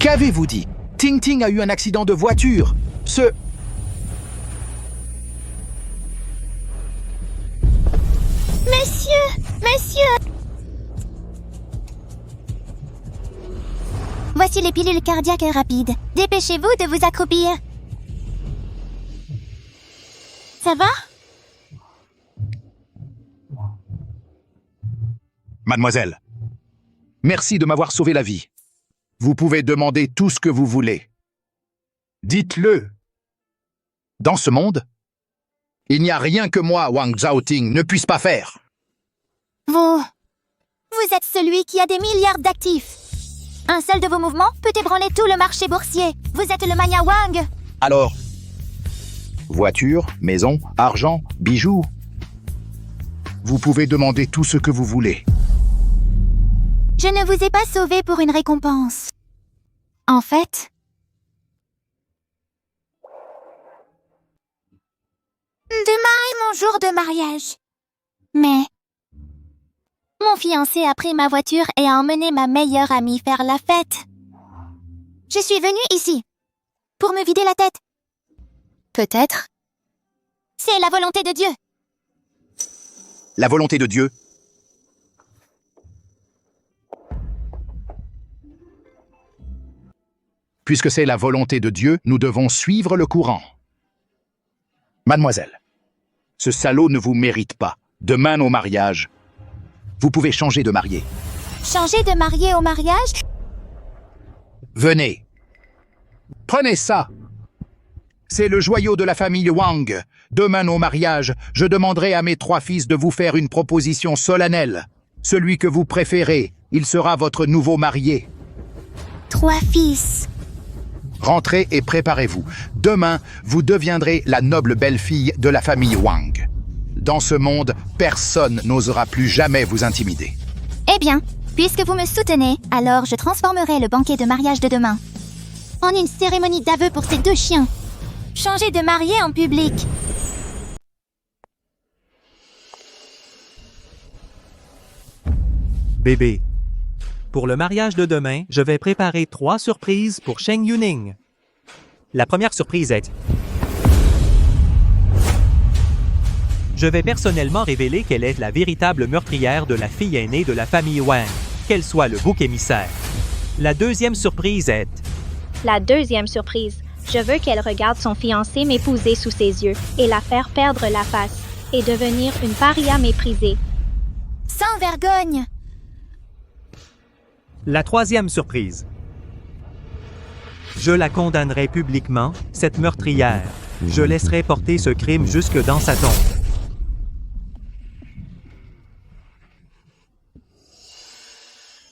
Qu'avez-vous dit? Ting Ting a eu un accident de voiture. Monsieur! Voici les pilules cardiaques rapides. Dépêchez-vous de vous accroupir. Ça va? Mademoiselle, merci de m'avoir sauvé la vie. Vous pouvez demander tout ce que vous voulez. Dites-le. Dans ce monde, il n'y a rien que moi, Wang Zhaoting, ne puisse pas faire. Vous êtes celui qui a des milliards d'actifs. Un seul de vos mouvements peut ébranler tout le marché boursier. Vous êtes le mania Wang. Alors, voiture, maison, argent, bijoux. Vous pouvez demander tout ce que vous voulez. Je ne vous ai pas sauvé pour une récompense. En fait, demain est mon jour de mariage. Mais mon fiancé a pris ma voiture et a emmené ma meilleure amie faire la fête. Je suis venue ici pour me vider la tête. Peut-être. C'est la volonté de Dieu. La volonté de Dieu. Puisque c'est la volonté de Dieu, nous devons suivre le courant. Mademoiselle, ce salaud ne vous mérite pas. Demain au mariage, vous pouvez changer de mariée. Changer de mariée au mariage? Venez. Prenez ça. C'est le joyau de la famille Wang. Demain au mariage, je demanderai à mes 3 fils de vous faire une proposition solennelle. Celui que vous préférez, il sera votre nouveau marié. 3 fils. Rentrez et préparez-vous. Demain, vous deviendrez la noble belle-fille de la famille Wang. Dans ce monde, personne n'osera plus jamais vous intimider. Eh bien, puisque vous me soutenez, alors je transformerai le banquet de mariage de demain en une cérémonie d'aveu pour ces 2 chiens. Changer de mariée en public. Bébé, pour le mariage de demain, je vais préparer 3 surprises pour Sheng Yuning. La première surprise est... Je vais personnellement révéler qu'elle est la véritable meurtrière de la fille aînée de la famille Wang, qu'elle soit le bouc émissaire. La deuxième surprise est... La deuxième surprise, je veux qu'elle regarde son fiancé m'épouser sous ses yeux et la faire perdre la face et devenir une paria méprisée. Sans vergogne! La troisième surprise. Je la condamnerai publiquement, cette meurtrière. Je laisserai porter ce crime jusque dans sa tombe.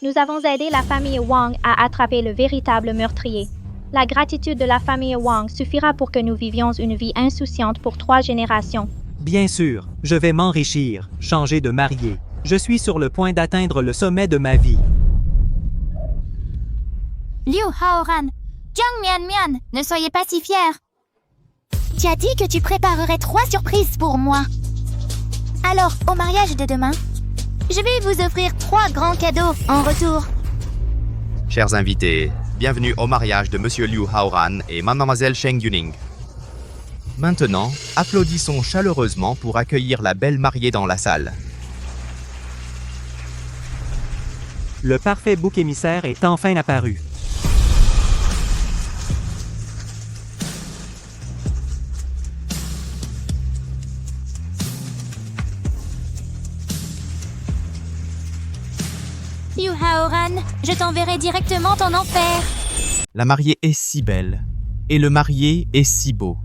Nous avons aidé la famille Wang à attraper le véritable meurtrier. La gratitude de la famille Wang suffira pour que nous vivions une vie insouciante pour 3 générations. Bien sûr, je vais m'enrichir, changer de mariée. Je suis sur le point d'atteindre le sommet de ma vie. Liu Haoran, Jiang Mian, ne soyez pas si fiers. Tu as dit que tu préparerais 3 surprises pour moi. Alors, au mariage de demain, je vais vous offrir 3 grands cadeaux en retour. Chers invités, bienvenue au mariage de Monsieur Liu Haoran et Mademoiselle Sheng Yuning. Maintenant, applaudissons chaleureusement pour accueillir la belle mariée dans la salle. Le parfait bouc émissaire est enfin apparu. Liu Haoran, je t'enverrai directement en enfer. La mariée est si belle, et le marié est si beau.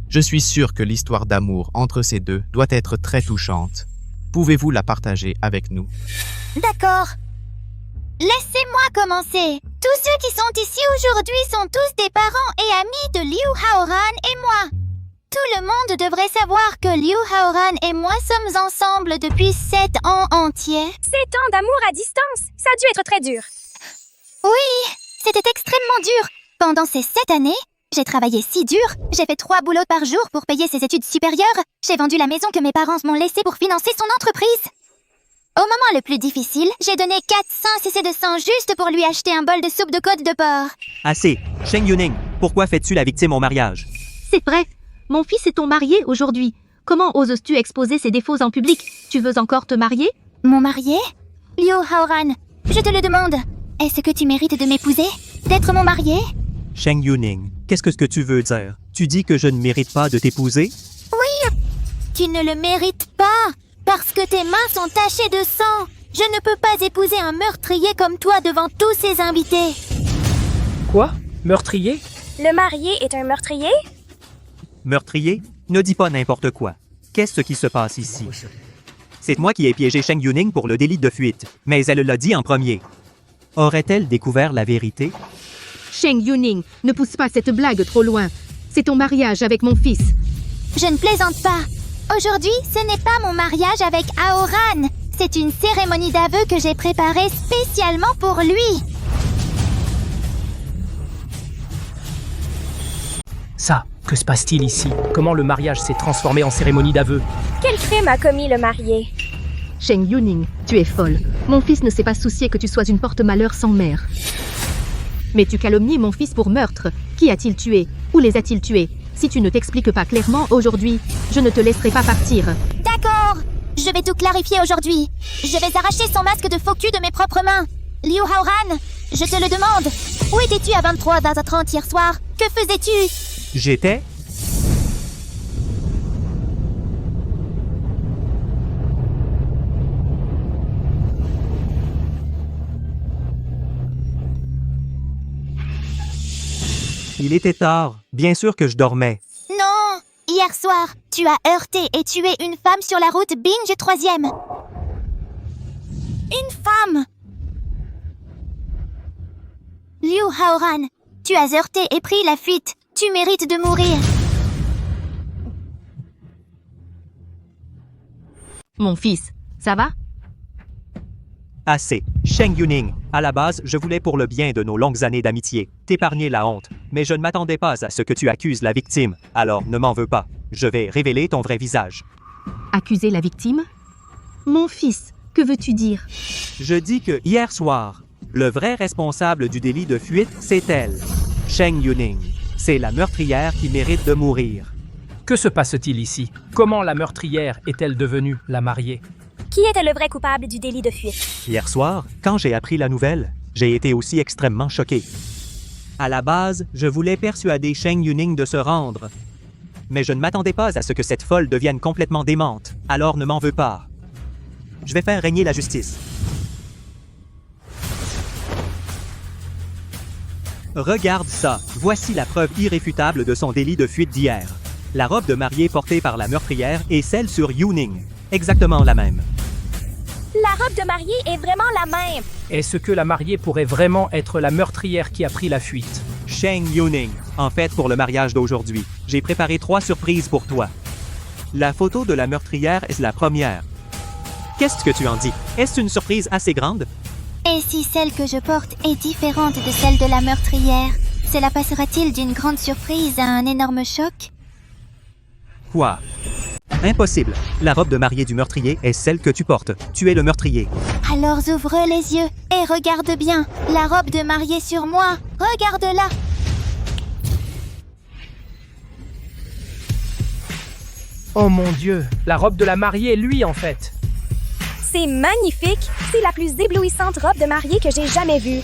Je suis sûr que l'histoire d'amour entre ces deux doit être très touchante. Pouvez-vous la partager avec nous? D'accord. Laissez-moi commencer. Tous ceux qui sont ici aujourd'hui sont tous des parents et amis de Liu Haoran et moi. Tout le monde devrait savoir que Liu Haoran et moi sommes ensemble depuis 7 ans entiers. 7 ans d'amour à distance, ça a dû être très dur. Oui, c'était extrêmement dur. Pendant ces 7 années, j'ai travaillé si dur. J'ai fait 3 boulots par jour pour payer ses études supérieures. J'ai vendu la maison que mes parents m'ont laissée pour financer son entreprise. Au moment le plus difficile, j'ai donné 400 cc de sang juste pour lui acheter un bol de soupe de côte de porc. Assez. Sheng Yuning, pourquoi fais-tu la victime au mariage? C'est vrai. Mon fils est ton marié aujourd'hui. Comment oses-tu exposer ses défauts en public? Tu veux encore te marier? Mon marié? Liu Haoran, je te le demande. Est-ce que tu mérites de m'épouser? D'être mon marié? Sheng Yuning, qu'est-ce que tu veux dire? Tu dis que je ne mérite pas de t'épouser? Tu ne le mérites pas, parce que tes mains sont tachées de sang. Je ne peux pas épouser un meurtrier comme toi devant tous ses invités. Quoi? Meurtrier? Le marié est un meurtrier? Meurtrier? Ne dis pas n'importe quoi. Qu'est-ce qui se passe ici? C'est moi qui ai piégé Sheng Yuning pour le délit de fuite, mais elle l'a dit en premier. Aurait-elle découvert la vérité? Sheng Yuning, ne pousse pas cette blague trop loin. C'est ton mariage avec mon fils. Je ne plaisante pas. Aujourd'hui, ce n'est pas mon mariage avec Haoran. C'est une cérémonie d'aveu que j'ai préparée spécialement pour lui. Ça, que se passe-t-il ici? Comment le mariage s'est transformé en cérémonie d'aveu? Quel crime a commis le marié? Sheng Yuning, tu es folle. Mon fils ne s'est pas soucié que tu sois une porte-malheur sans mère. Mais tu calomnies mon fils pour meurtre. Qui a-t-il tué? Où les a-t-il tués? Si tu ne t'expliques pas clairement aujourd'hui, je ne te laisserai pas partir. D'accord. Je vais tout clarifier aujourd'hui. Je vais arracher son masque de faux cul de mes propres mains. Liu Haoran, je te le demande. Où étais-tu à 23h30 hier soir? Que faisais-tu? J'étais... Il était tard. Bien sûr que je dormais. Non. Hier soir, tu as heurté et tué une femme sur la route Binge 3e. Une femme. Liu Haoran, tu as heurté et pris la fuite. Tu mérites de mourir. Mon fils, ça va? Assez. Sheng Yuning, à la base, je voulais pour le bien de nos longues années d'amitié t'épargner la honte, mais je ne m'attendais pas à ce que tu accuses la victime, alors ne m'en veux pas. Je vais révéler ton vrai visage. Accuser la victime? Mon fils, que veux-tu dire? Je dis que hier soir, le vrai responsable du délit de fuite, c'est elle. Sheng Yuning. C'est la meurtrière qui mérite de mourir. Que se passe-t-il ici? Comment la meurtrière est-elle devenue la mariée? Qui était le vrai coupable du délit de fuite? Hier soir, quand j'ai appris la nouvelle, j'ai été aussi extrêmement choqué. À la base, je voulais persuader Sheng Yuning de se rendre. Mais je ne m'attendais pas à ce que cette folle devienne complètement démente, alors ne m'en veux pas. Je vais faire régner la justice. Regarde ça, voici la preuve irréfutable de son délit de fuite d'hier. La robe de mariée portée par la meurtrière est celle sur Yuning. Exactement la même. La robe de mariée est vraiment la même. Est-ce que la mariée pourrait vraiment être la meurtrière qui a pris la fuite? Sheng Yuning. En fait, pour le mariage d'aujourd'hui, j'ai préparé 3 surprises pour toi. La photo de la meurtrière est la première. Qu'est-ce que tu en dis? Est-ce une surprise assez grande? Et si celle que je porte est différente de celle de la meurtrière, cela passera-t-il d'une grande surprise à un énorme choc? Quoi? Impossible. La robe de mariée du meurtrier est celle que tu portes. Tu es le meurtrier. Alors ouvre les yeux et regarde bien. La robe de mariée sur moi. Regarde-la. Oh mon Dieu, la robe de la mariée est lui en fait. C'est magnifique. C'est la plus éblouissante robe de mariée que j'ai jamais vue.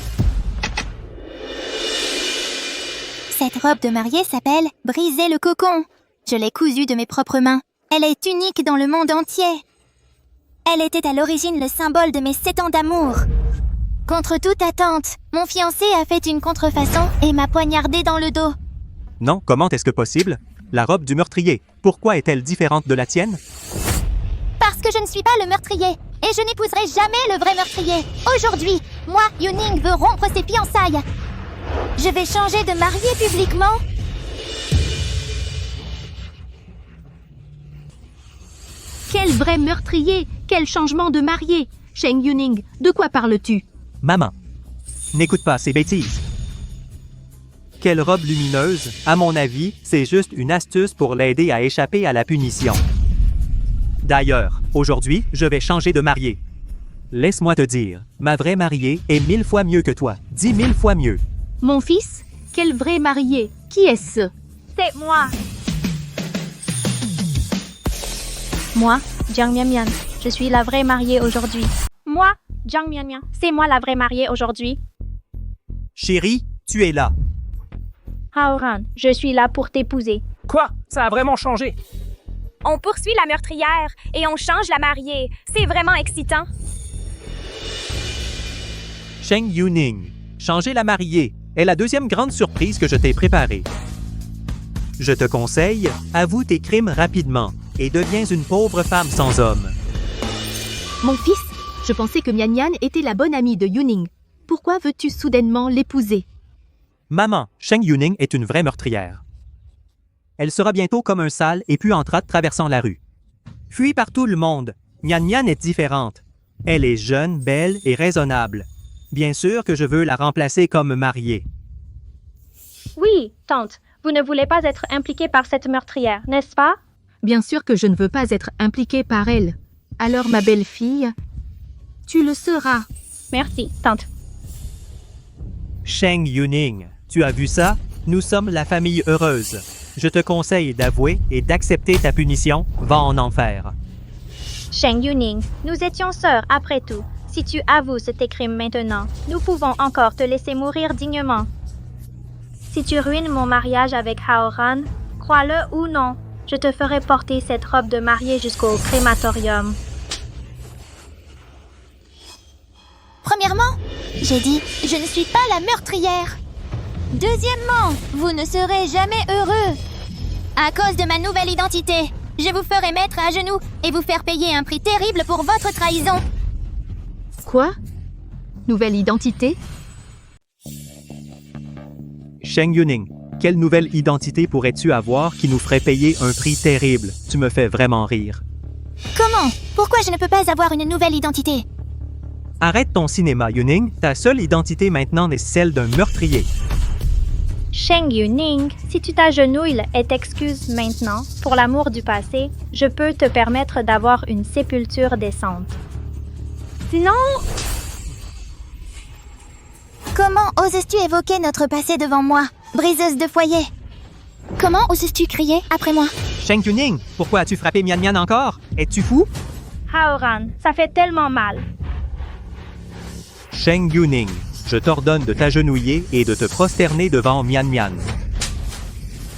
Cette robe de mariée s'appelle « Briser le cocon ». Je l'ai cousue de mes propres mains. Elle est unique dans le monde entier. Elle était à l'origine le symbole de mes 7 ans d'amour. Contre toute attente, mon fiancé a fait une contrefaçon et m'a poignardé dans le dos. Non, comment est-ce que possible? La robe du meurtrier, pourquoi est-elle différente de la tienne? Parce que je ne suis pas le meurtrier et je n'épouserai jamais le vrai meurtrier. Aujourd'hui, moi, Yuning, veux rompre ses fiançailles. Je vais changer de mariée publiquement. Quel vrai meurtrier! Quel changement de marié! Sheng Yuning, de quoi parles-tu? Maman, n'écoute pas ces bêtises. Quelle robe lumineuse, à mon avis, c'est juste une astuce pour l'aider à échapper à la punition. D'ailleurs, aujourd'hui, je vais changer de mariée. Laisse-moi te dire, ma vraie mariée est 1000 fois mieux que toi. 10 000 fois mieux. Mon fils, quel vrai marié? Qui est-ce? C'est moi. Moi, Jiang Mianmian, je suis la vraie mariée aujourd'hui. Moi, Jiang Mianmian, c'est moi la vraie mariée aujourd'hui. Chérie, tu es là. Haoran, je suis là pour t'épouser. Quoi? Ça a vraiment changé. On poursuit la meurtrière et on change la mariée. C'est vraiment excitant. Sheng Yuning, changer la mariée est la deuxième grande surprise que je t'ai préparée. Je te conseille, avoue tes crimes rapidement et deviens une pauvre femme sans homme. Mon fils, je pensais que Mian Mian était la bonne amie de Yuning. Pourquoi veux-tu soudainement l'épouser? Maman, Sheng Yuning est une vraie meurtrière. Elle sera bientôt comme un sale et puantrate traversant la rue. Fuie par tout le monde, Mian Mian est différente. Elle est jeune, belle et raisonnable. Bien sûr que je veux la remplacer comme mariée. Oui, tante, vous ne voulez pas être impliquée par cette meurtrière, n'est-ce pas? Bien sûr que je ne veux pas être impliquée par elle. Alors, ma belle-fille, tu le seras. Merci, tante. Sheng Yuning, tu as vu ça? Nous sommes la famille heureuse. Je te conseille d'avouer et d'accepter ta punition. Va en enfer. Sheng Yuning, nous étions sœurs après tout. Si tu avoues tes crimes maintenant, nous pouvons encore te laisser mourir dignement. Si tu ruines mon mariage avec Haoran, crois-le ou non, je te ferai porter cette robe de mariée jusqu'au crématorium. Premièrement, j'ai dit « Je ne suis pas la meurtrière ». Deuxièmement, vous ne serez jamais heureux. À cause de ma nouvelle identité, je vous ferai mettre à genoux et vous faire payer un prix terrible pour votre trahison. Quoi? Nouvelle identité? Sheng Yuning, quelle nouvelle identité pourrais-tu avoir qui nous ferait payer un prix terrible? Tu me fais vraiment rire. Comment? Pourquoi je ne peux pas avoir une nouvelle identité? Arrête ton cinéma, Yuning. Ta seule identité maintenant est celle d'un meurtrier. Sheng Yuning, si tu t'agenouilles et t'excuses maintenant, pour l'amour du passé, je peux te permettre d'avoir une sépulture décente. Sinon, Comment oses-tu évoquer notre passé devant moi, briseuse de foyer? Comment oses-tu crier après moi? Sheng Yuning, pourquoi as-tu frappé Mian Mian encore? Es-tu fou? Haoran, ça fait tellement mal. Sheng Yuning, je t'ordonne de t'agenouiller et de te prosterner devant Mian Mian.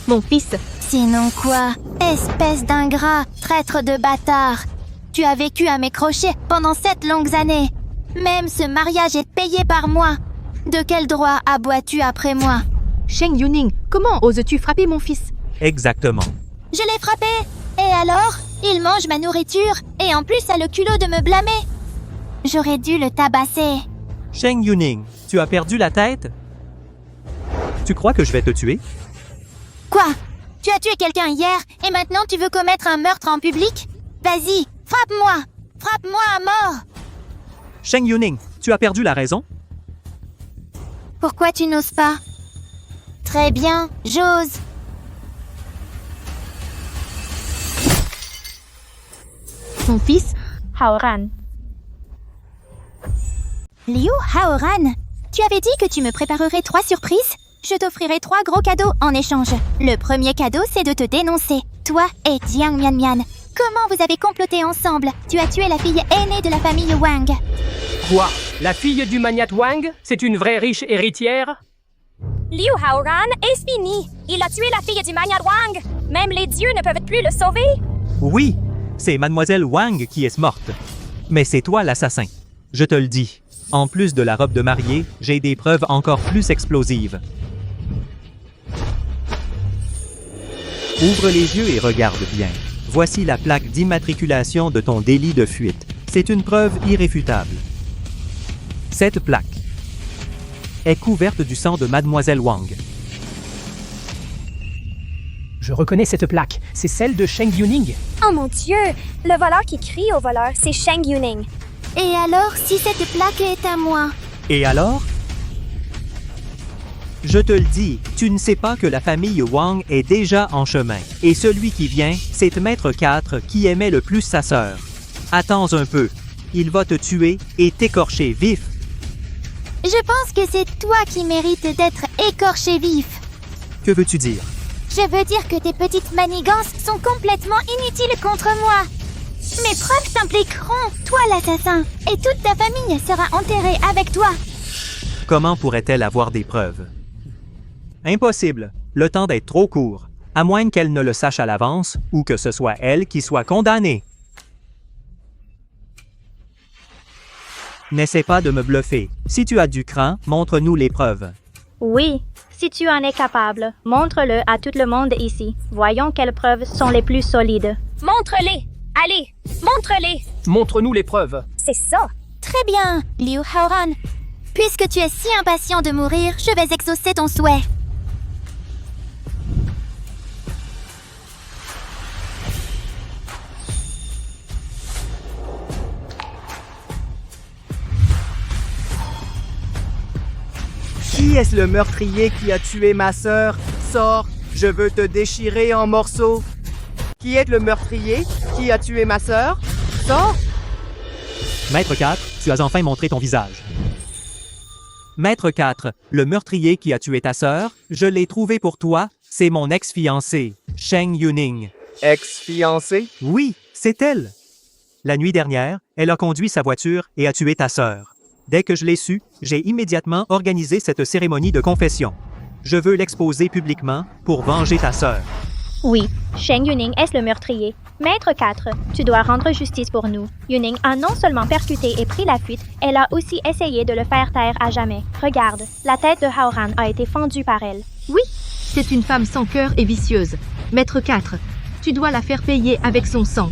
Mon fils, Sinon quoi? Espèce d'ingrat, traître de bâtard. Tu as vécu à mes crochets pendant 7 longues années. Même ce mariage est payé par moi. De quel droit aboies-tu après moi? Sheng Yuning, comment oses-tu frapper mon fils? Exactement. Je l'ai frappé. Et alors? Il mange ma nourriture et en plus a le culot de me blâmer. J'aurais dû le tabasser. Sheng Yuning, tu as perdu la tête? Tu crois que je vais te tuer? Quoi? Tu as tué quelqu'un hier et maintenant tu veux commettre un meurtre en public? Vas-y, frappe-moi! Frappe-moi à mort! Sheng Yuning, tu as perdu la raison? Pourquoi tu n'oses pas? Très bien, j'ose. Mon fils, Haoran, Liu Haoran, tu avais dit que tu me préparerais 3 surprises? Je t'offrirai 3 gros cadeaux en échange. Le premier cadeau, c'est de te dénoncer, toi et Jiang Mianmian. Comment vous avez comploté ensemble? Tu as tué la fille aînée de la famille Wang. Quoi? La fille du magnat Wang? C'est une vraie riche héritière? Liu Haoran est fini. Il a tué la fille du magnat Wang. Même les dieux ne peuvent plus le sauver. Oui, c'est Mademoiselle Wang qui est morte. Mais c'est toi l'assassin. Je te le dis. En plus de la robe de mariée, j'ai des preuves encore plus explosives. Ouvre les yeux et regarde bien. Voici la plaque d'immatriculation de ton délit de fuite. C'est une preuve irréfutable. Cette plaque est couverte du sang de Mademoiselle Wang. Je reconnais cette plaque. C'est celle de Sheng Yuning. Oh mon Dieu! Le voleur qui crie au voleur, c'est Sheng Yuning. Et alors, si cette plaque est à moi? Et alors? Je te le dis, tu ne sais pas que la famille Wang est déjà en chemin. Et celui qui vient, c'est Maître 4 qui aimait le plus sa sœur. Attends un peu. Il va te tuer et t'écorcher vif. Je pense que c'est toi qui mérites d'être écorché vif. Que veux-tu dire? Je veux dire que tes petites manigances sont complètement inutiles contre moi. Mes preuves t'impliqueront, toi l'assassin, et toute ta famille sera enterrée avec toi. Comment pourrait-elle avoir des preuves? Impossible. Le temps d'être trop court. À moins qu'elle ne le sache à l'avance ou que ce soit elle qui soit condamnée. N'essaie pas de me bluffer. Si tu as du cran, montre-nous les preuves. Oui, si tu en es capable, montre-le à tout le monde ici. Voyons quelles preuves sont les plus solides. Montre-les! Allez, montre-les! Montre-nous les preuves. C'est ça! Très bien, Liu Haoran. Puisque tu es si impatient de mourir, je vais exaucer ton souhait. Qui est-ce le meurtrier qui a tué ma sœur? Sors, je veux te déchirer en morceaux. Qui est le meurtrier qui a tué ma sœur? Sors! Maître 4, tu as enfin montré ton visage. Maître 4, le meurtrier qui a tué ta sœur, je l'ai trouvé pour toi, c'est mon ex-fiancée, Sheng Yuning. Ex-fiancé? Oui, c'est elle. La nuit dernière, elle a conduit sa voiture et a tué ta sœur. Dès que je l'ai su, j'ai immédiatement organisé cette cérémonie de confession. Je veux l'exposer publiquement pour venger ta sœur. Oui, Sheng Yuning est le meurtrier. Maître 4, tu dois rendre justice pour nous. Yuning a non seulement percuté et pris la fuite, elle a aussi essayé de le faire taire à jamais. Regarde, la tête de Haoran a été fendue par elle. Oui, c'est une femme sans cœur et vicieuse. Maître 4, tu dois la faire payer avec son sang.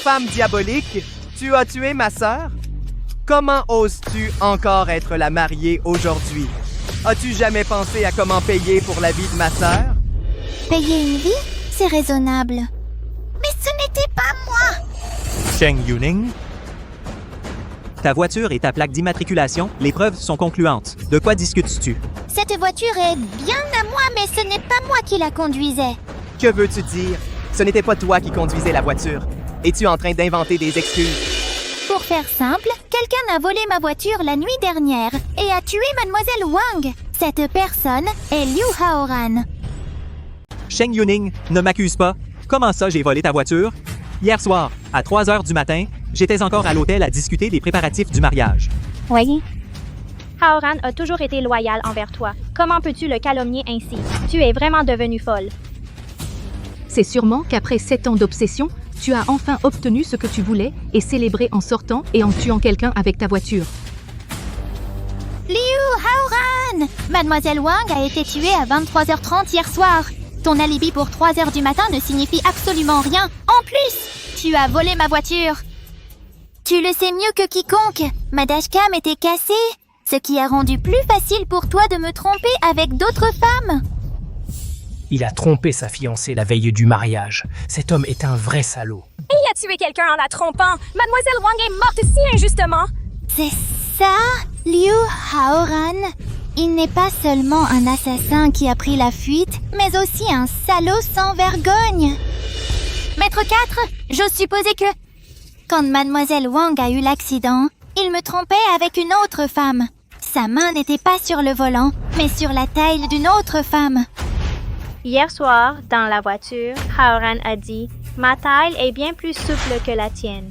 Femme diabolique, tu as tué ma sœur? Comment oses-tu encore être la mariée aujourd'hui? As-tu jamais pensé à comment payer pour la vie de ma sœur? Payer une vie, c'est raisonnable. Mais ce n'était pas moi. Sheng Yuning? Ta voiture et ta plaque d'immatriculation, les preuves sont concluantes. De quoi discutes-tu? Cette voiture est bien à moi, mais ce n'est pas moi qui la conduisais. Que veux-tu dire? Ce n'était pas toi qui conduisais la voiture. Es-tu en train d'inventer des excuses? Pour faire simple, quelqu'un a volé ma voiture la nuit dernière et a tué Mademoiselle Wang. Cette personne est Liu Haoran. Sheng Yuning, ne m'accuse pas. Comment ça, j'ai volé ta voiture? Hier soir, à 3 heures du matin, j'étais encore à l'hôtel à discuter des préparatifs du mariage. Oui. Haoran a toujours été loyal envers toi. Comment peux-tu le calomnier ainsi? Tu es vraiment devenue folle. C'est sûrement qu'après 7 ans d'obsession, tu as enfin obtenu ce que tu voulais et célébré en sortant et en tuant quelqu'un avec ta voiture. Liu Haoran! Mademoiselle Wang a été tuée à 23h30 hier soir. Ton alibi pour 3h du matin ne signifie absolument rien. En plus, tu as volé ma voiture. Tu le sais mieux que quiconque. Ma dashcam était cassée, ce qui a rendu plus facile pour toi de me tromper avec d'autres femmes. Il a trompé sa fiancée la veille du mariage. Cet homme est un vrai salaud. Il a tué quelqu'un en la trompant! Mademoiselle Wang est morte si injustement! C'est ça, Liu Haoran? Il n'est pas seulement un assassin qui a pris la fuite, mais aussi un salaud sans vergogne. Maître 4, j'ose supposer que... Quand Mademoiselle Wang a eu l'accident, il me trompait avec une autre femme. Sa main n'était pas sur le volant, mais sur la taille d'une autre femme. Hier soir, dans la voiture, Haoran a dit « Ma taille est bien plus souple que la tienne. »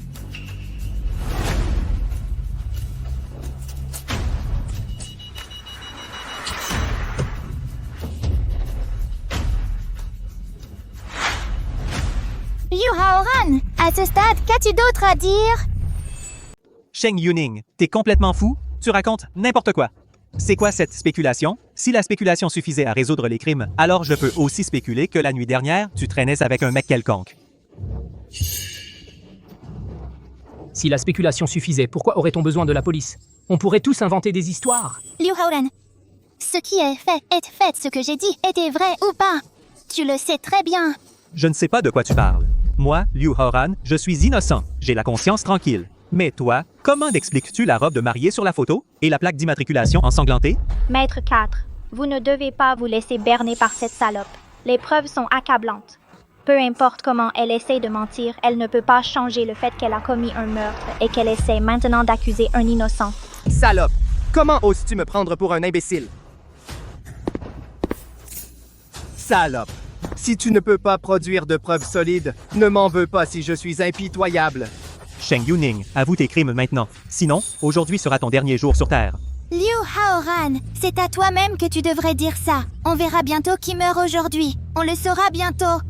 Liu Haoran, à ce stade, qu'as-tu d'autre à dire? Sheng Yuning, t'es complètement fou? Tu racontes n'importe quoi. C'est quoi cette spéculation? Si la spéculation suffisait à résoudre les crimes, alors je peux aussi spéculer que la nuit dernière, tu traînais avec un mec quelconque. Si la spéculation suffisait, pourquoi aurait-on besoin de la police? On pourrait tous inventer des histoires. Liu Haoran, ce qui est fait. Ce que j'ai dit était vrai ou pas. Tu le sais très bien. Je ne sais pas de quoi tu parles. Moi, Liu Haoran, je suis innocent. J'ai la conscience tranquille. Mais toi, comment expliques-tu la robe de mariée sur la photo et la plaque d'immatriculation ensanglantée? Maître 4, vous ne devez pas vous laisser berner par cette salope. Les preuves sont accablantes. Peu importe comment elle essaie de mentir, elle ne peut pas changer le fait qu'elle a commis un meurtre et qu'elle essaie maintenant d'accuser un innocent. Salope! Comment oses-tu me prendre pour un imbécile? Salope! Si tu ne peux pas produire de preuves solides, ne m'en veux pas si je suis impitoyable. Sheng Yuning, avoue tes crimes maintenant. Sinon, aujourd'hui sera ton dernier jour sur Terre. Liu Haoran, c'est à toi-même que tu devrais dire ça. On verra bientôt qui meurt aujourd'hui. On le saura bientôt.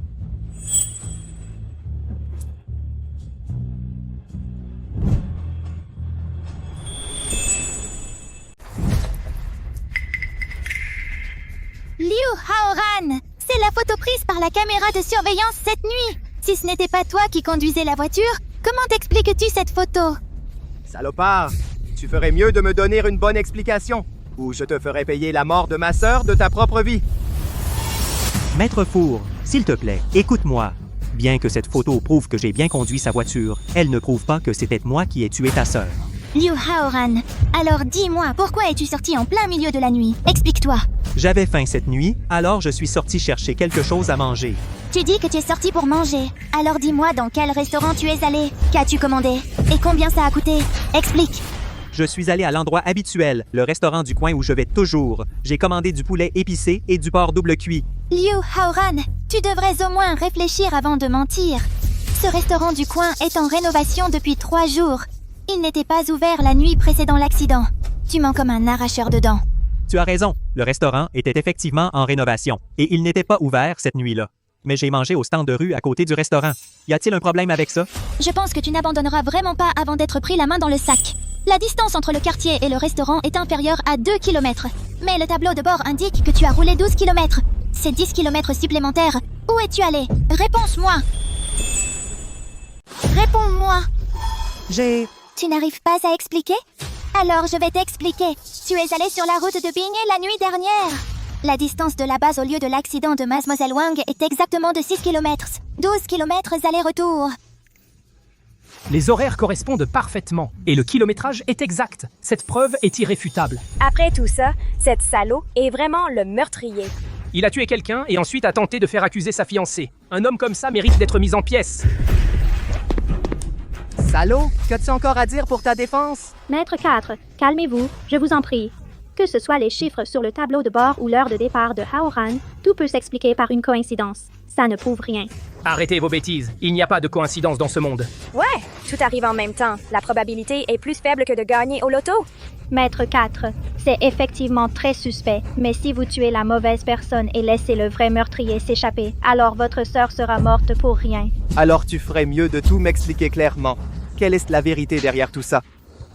Liu Haoran, c'est la photo prise par la caméra de surveillance cette nuit. Si ce n'était pas toi qui conduisais la voiture, comment t'expliques-tu cette photo? Salopard! Tu ferais mieux de me donner une bonne explication, ou je te ferai payer la mort de ma sœur de ta propre vie. Maître Four, s'il te plaît, écoute-moi. Bien que cette photo prouve que j'ai bien conduit sa voiture, elle ne prouve pas que c'était moi qui ai tué ta sœur. Liu Haoran, alors dis-moi, pourquoi es-tu sorti en plein milieu de la nuit? Explique-toi. J'avais faim cette nuit, alors je suis sorti chercher quelque chose à manger. Tu dis que tu es sorti pour manger. Alors dis-moi dans quel restaurant tu es allé? Qu'as-tu commandé? Et combien ça a coûté? Explique. Je suis allé à l'endroit habituel, le restaurant du coin où je vais toujours. J'ai commandé du poulet épicé et du porc double cuit. Liu Haoran, tu devrais au moins réfléchir avant de mentir. Ce restaurant du coin est en rénovation depuis 3 jours. Il n'était pas ouvert la nuit précédant l'accident. Tu mens comme un arracheur de dents. Tu as raison, le restaurant était effectivement en rénovation et il n'était pas ouvert cette nuit-là. Mais j'ai mangé au stand de rue à côté du restaurant. Y a-t-il un problème avec ça? Je pense que tu n'abandonneras vraiment pas avant d'être pris la main dans le sac. La distance entre le quartier et le restaurant est inférieure à 2 km. Mais le tableau de bord indique que tu as roulé 12 km. C'est 10 km supplémentaires. Où es-tu allé? Réponds-moi. Réponds-moi. Tu n'arrives pas à expliquer? Alors je vais t'expliquer. Tu es allé sur la route de Binghe la nuit dernière. La distance de la base au lieu de l'accident de Mademoiselle Wang est exactement de 6 km. 12 km aller-retour. Les horaires correspondent parfaitement et le kilométrage est exact. Cette preuve est irréfutable. Après tout ça, cette salaud est vraiment le meurtrier. Il a tué quelqu'un et ensuite a tenté de faire accuser sa fiancée. Un homme comme ça mérite d'être mis en pièces. Salaud, qu'as-tu encore à dire pour ta défense? Maître 4, calmez-vous, je vous en prie. Que ce soit les chiffres sur le tableau de bord ou l'heure de départ de Haoran, tout peut s'expliquer par une coïncidence. Ça ne prouve rien. Arrêtez vos bêtises, il n'y a pas de coïncidence dans ce monde. Ouais, tout arrive en même temps. La probabilité est plus faible que de gagner au loto. Maître 4, c'est effectivement très suspect, mais si vous tuez la mauvaise personne et laissez le vrai meurtrier s'échapper, alors votre sœur sera morte pour rien. Alors tu ferais mieux de tout m'expliquer clairement. Quelle est la vérité derrière tout ça?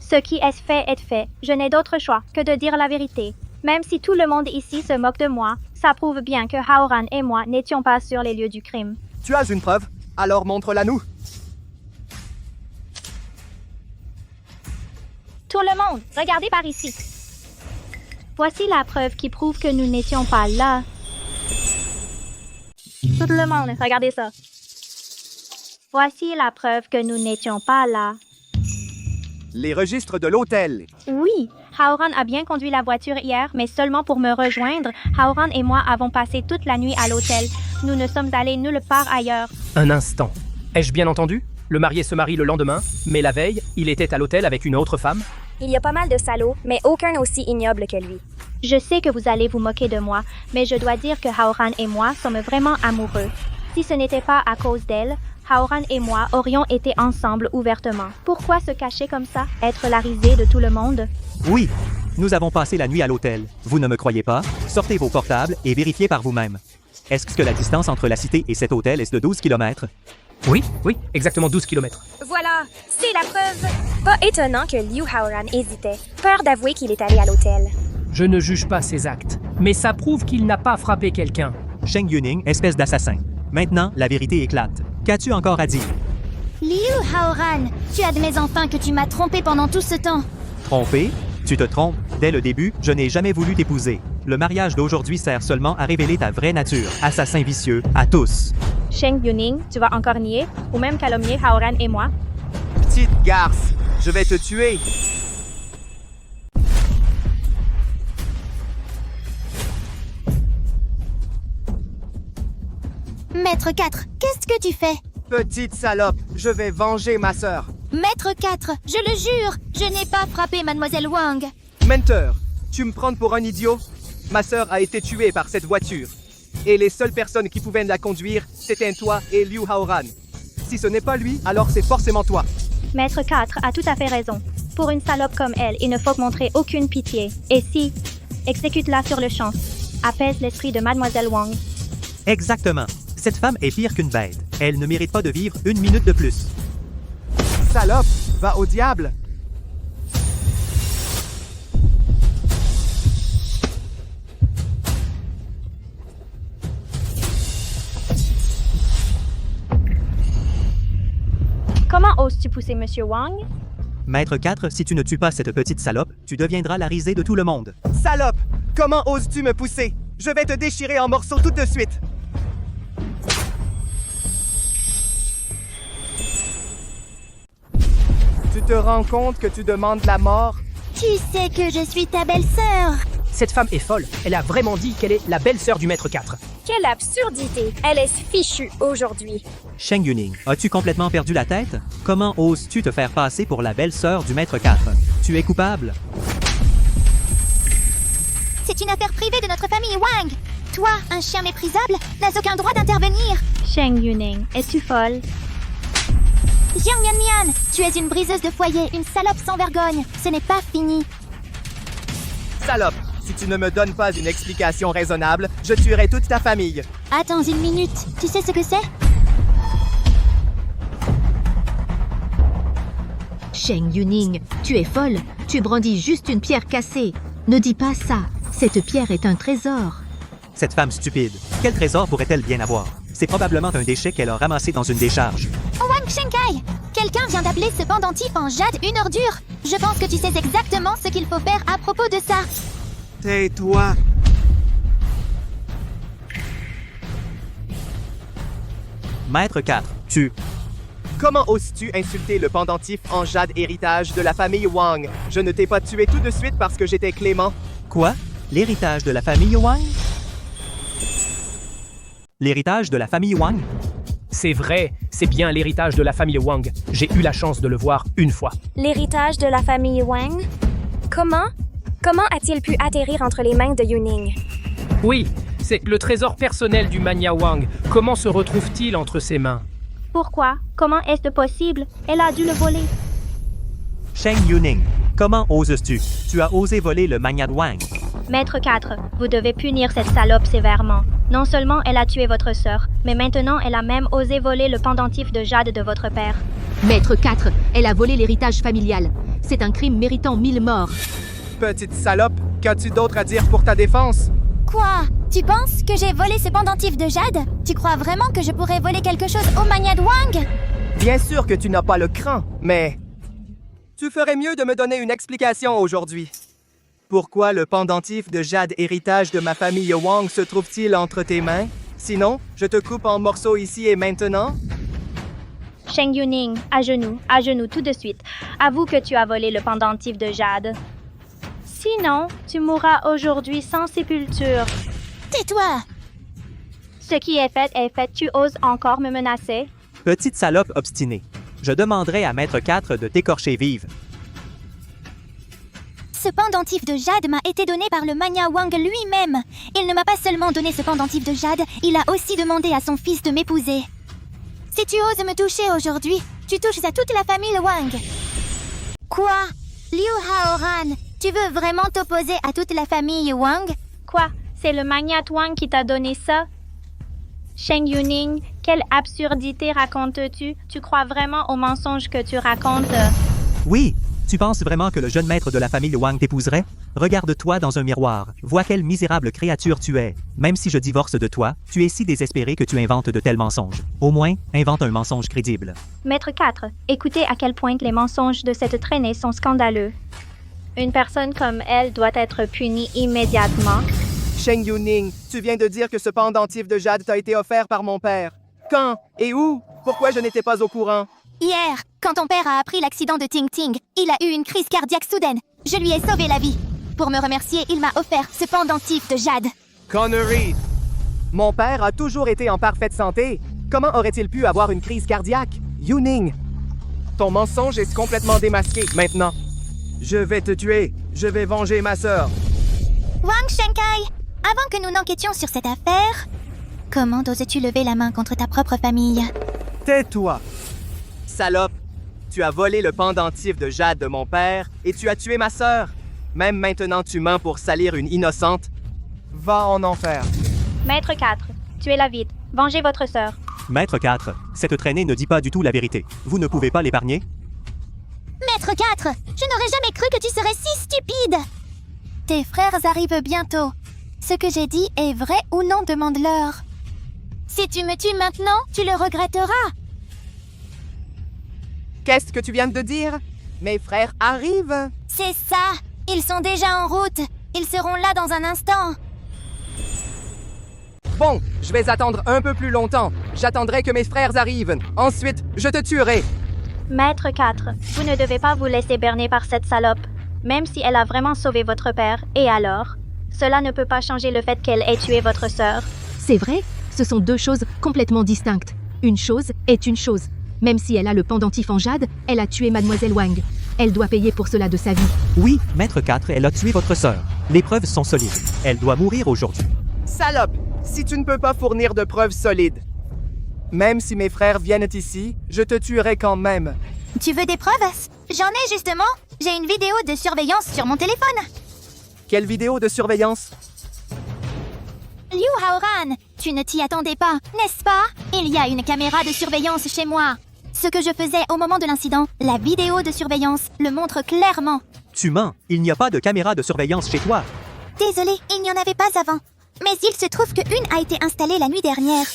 Ce qui est fait est fait. Je n'ai d'autre choix que de dire la vérité. Même si tout le monde ici se moque de moi, ça prouve bien que Haoran et moi n'étions pas sur les lieux du crime. Tu as une preuve? Alors montre-la nous. Tout le monde, regardez par ici. Voici la preuve qui prouve que nous n'étions pas là. Tout le monde, regardez ça. Voici la preuve que nous n'étions pas là. Les registres de l'hôtel. Oui, Haoran a bien conduit la voiture hier, mais seulement pour me rejoindre. Haoran et moi avons passé toute la nuit à l'hôtel. Nous ne sommes allés nulle part ailleurs. Un instant. Ai-je bien entendu? Le marié se marie le lendemain, mais la veille, il était à l'hôtel avec une autre femme? Il y a pas mal de salauds, mais aucun aussi ignoble que lui. Je sais que vous allez vous moquer de moi, mais je dois dire que Haoran et moi sommes vraiment amoureux. Si ce n'était pas à cause d'elle, Haoran et moi aurions été ensemble ouvertement. Pourquoi se cacher comme ça? Être la risée de tout le monde? Oui, nous avons passé la nuit à l'hôtel. Vous ne me croyez pas? Sortez vos portables et vérifiez par vous-même. Est-ce que la distance entre la cité et cet hôtel est de 12 km? Oui, exactement 12 km. Voilà, c'est la preuve. Pas étonnant que Liu Haoran hésitait, peur d'avouer qu'il est allé à l'hôtel. Je ne juge pas ses actes, mais ça prouve qu'il n'a pas frappé quelqu'un. Sheng Yuning, espèce d'assassin. Maintenant, la vérité éclate. Qu'as-tu encore à dire? Liu Haoran, tu admets enfin que tu m'as trompé pendant tout ce temps. Trompé? Tu te trompes. Dès le début, je n'ai jamais voulu t'épouser. Le mariage d'aujourd'hui sert seulement à révéler ta vraie nature. Assassin vicieux, à tous. Sheng Yuning, tu vas encore nier, ou même calomnier Haoran et moi? Petite garce, je vais te tuer. Mais Maître 4, qu'est-ce que tu fais? Petite salope, je vais venger ma sœur. Maître 4, je le jure, je n'ai pas frappé Mademoiselle Wang. Menteur, tu me prends pour un idiot? Ma sœur a été tuée par cette voiture. Et les seules personnes qui pouvaient la conduire, c'était toi et Liu Haoran. Si ce n'est pas lui, alors c'est forcément toi. Maître 4 a tout à fait raison. Pour une salope comme elle, il ne faut montrer aucune pitié. Et si, exécute-la sur le champ. Apaise l'esprit de Mademoiselle Wang. Exactement. Cette femme est pire qu'une bête. Elle ne mérite pas de vivre une minute de plus. Salope, va au diable. Comment oses-tu pousser Monsieur Wang? Maître 4, si tu ne tues pas cette petite salope, tu deviendras la risée de tout le monde. Salope, comment oses-tu me pousser? Je vais te déchirer en morceaux tout de suite. Tu te rends compte que tu demandes la mort? Tu sais que je suis ta belle-sœur. Cette femme est folle. Elle a vraiment dit qu'elle est la belle-sœur du maître 4. Quelle absurdité! Elle est fichue aujourd'hui. Sheng Yuning, as-tu complètement perdu la tête? Comment oses-tu te faire passer pour la belle-sœur du maître 4? Tu es coupable? C'est une affaire privée de notre famille Wang. Toi, un chien méprisable, n'as aucun droit d'intervenir. Sheng Yuning, es-tu folle? Jiang Mian, tu es une briseuse de foyer, une salope sans vergogne. Ce n'est pas fini. Salope, si tu ne me donnes pas une explication raisonnable, je tuerai toute ta famille. Attends une minute, tu sais ce que c'est? Sheng Yuning, tu es folle. Tu brandis juste une pierre cassée. Ne dis pas ça. Cette pierre est un trésor. Cette femme stupide. Quel trésor pourrait-elle bien avoir? C'est probablement un déchet qu'elle a ramassé dans une décharge. Wang Shenkai, quelqu'un vient d'appeler ce pendentif en jade une ordure. Je pense que tu sais exactement ce qu'il faut faire à propos de ça. Tais-toi. Maître 4, tu... Comment oses-tu insulter le pendentif en jade héritage de la famille Wang? Je ne t'ai pas tué tout de suite parce que j'étais clément. Quoi? L'héritage de la famille Wang? L'héritage de la famille Wang? C'est vrai, c'est bien l'héritage de la famille Wang. J'ai eu la chance de le voir une fois. L'héritage de la famille Wang? Comment? Comment a-t-il pu atterrir entre les mains de Yuning? Oui, c'est le trésor personnel du Mania Wang. Comment se retrouve-t-il entre ses mains? Pourquoi? Comment est-ce possible? Elle a dû le voler. Sheng Yuning, comment oses-tu? Tu as osé voler le Magnat Wang. Maître 4, vous devez punir cette salope sévèrement. Non seulement elle a tué votre sœur, mais maintenant elle a même osé voler le pendentif de jade de votre père. Maître 4, elle a volé l'héritage familial. C'est un crime méritant 1000 morts. Petite salope, qu'as-tu d'autre à dire pour ta défense? Quoi? Tu penses que j'ai volé ce pendentif de jade? Tu crois vraiment que je pourrais voler quelque chose au Mania Wang? Bien sûr que tu n'as pas le cran, mais... Tu ferais mieux de me donner une explication aujourd'hui. Pourquoi le pendentif de jade héritage de ma famille Wang se trouve-t-il entre tes mains? Sinon, je te coupe en morceaux ici et maintenant? Sheng Yuning, à genoux tout de suite. Avoue que tu as volé le pendentif de jade. Sinon, tu mourras aujourd'hui sans sépulture. Tais-toi! Ce qui est fait, tu oses encore me menacer? Petite salope obstinée. Je demanderai à Maître 4 de t'écorcher vive. Ce pendentif de jade m'a été donné par le Mania Wang lui-même. Il ne m'a pas seulement donné ce pendentif de jade, il a aussi demandé à son fils de m'épouser. Si tu oses me toucher aujourd'hui, tu touches à toute la famille Wang. Quoi? Liu Haoran, tu veux vraiment t'opposer à toute la famille Wang? Quoi? C'est le Magnat Wang qui t'a donné ça? Sheng Yuning, quelle absurdité racontes-tu? Tu crois vraiment aux mensonges que tu racontes? Oui, tu penses vraiment que le jeune maître de la famille Wang t'épouserait? Regarde-toi dans un miroir, vois quelle misérable créature tu es. Même si je divorce de toi, tu es si désespéré que tu inventes de tels mensonges. Au moins, invente un mensonge crédible. Maître 4, écoutez à quel point les mensonges de cette traînée sont scandaleux. Une personne comme elle doit être punie immédiatement. Sheng Yuning, tu viens de dire que ce pendentif de jade t'a été offert par mon père. Quand et où? Pourquoi je n'étais pas au courant? Hier, quand ton père a appris l'accident de Ting Ting, il a eu une crise cardiaque soudaine. Je lui ai sauvé la vie. Pour me remercier, il m'a offert ce pendentif de jade. Connery! Mon père a toujours été en parfaite santé. Comment aurait-il pu avoir une crise cardiaque? Yuning, ton mensonge est complètement démasqué maintenant. Je vais te tuer. Je vais venger ma sœur. Wang Shenkai, avant que nous n'enquêtions sur cette affaire, comment osais-tu lever la main contre ta propre famille? Tais-toi. Salope, tu as volé le pendentif de jade de mon père et tu as tué ma sœur. Même maintenant, tu mens pour salir une innocente. Va en enfer. Maître 4, tuez-la vite. Vengez votre sœur. Maître 4, cette traînée ne dit pas du tout la vérité. Vous ne pouvez pas l'épargner? Maître 4, je n'aurais jamais cru que tu serais si stupide. Tes frères arrivent bientôt. Ce que j'ai dit est vrai ou non, demande-leur. Si tu me tues maintenant, tu le regretteras. Qu'est-ce que tu viens de dire? Mes frères arrivent. C'est ça. Ils sont déjà en route. Ils seront là dans un instant. Bon, je vais attendre un peu plus longtemps. J'attendrai que mes frères arrivent. Ensuite, je te tuerai. Maître 4, vous ne devez pas vous laisser berner par cette salope, même si elle a vraiment sauvé votre père, et alors? Cela ne peut pas changer le fait qu'elle ait tué votre sœur. C'est vrai, ce sont deux choses complètement distinctes. Une chose est une chose. Même si elle a le pendentif en jade, elle a tué Mademoiselle Wang. Elle doit payer pour cela de sa vie. Oui, Maître 4, elle a tué votre sœur. Les preuves sont solides. Elle doit mourir aujourd'hui. Salope, si tu ne peux pas fournir de preuves solides, même si mes frères viennent ici, je te tuerai quand même. Tu veux des preuves? J'en ai justement. J'ai une vidéo de surveillance sur mon téléphone. Quelle vidéo de surveillance? Liu Haoran, tu ne t'y attendais pas, n'est-ce pas? Il y a une caméra de surveillance chez moi. Ce que je faisais au moment de l'incident, la vidéo de surveillance le montre clairement. Tu mens, il n'y a pas de caméra de surveillance chez toi. Désolée, il n'y en avait pas avant. Mais il se trouve qu'une a été installée la nuit dernière.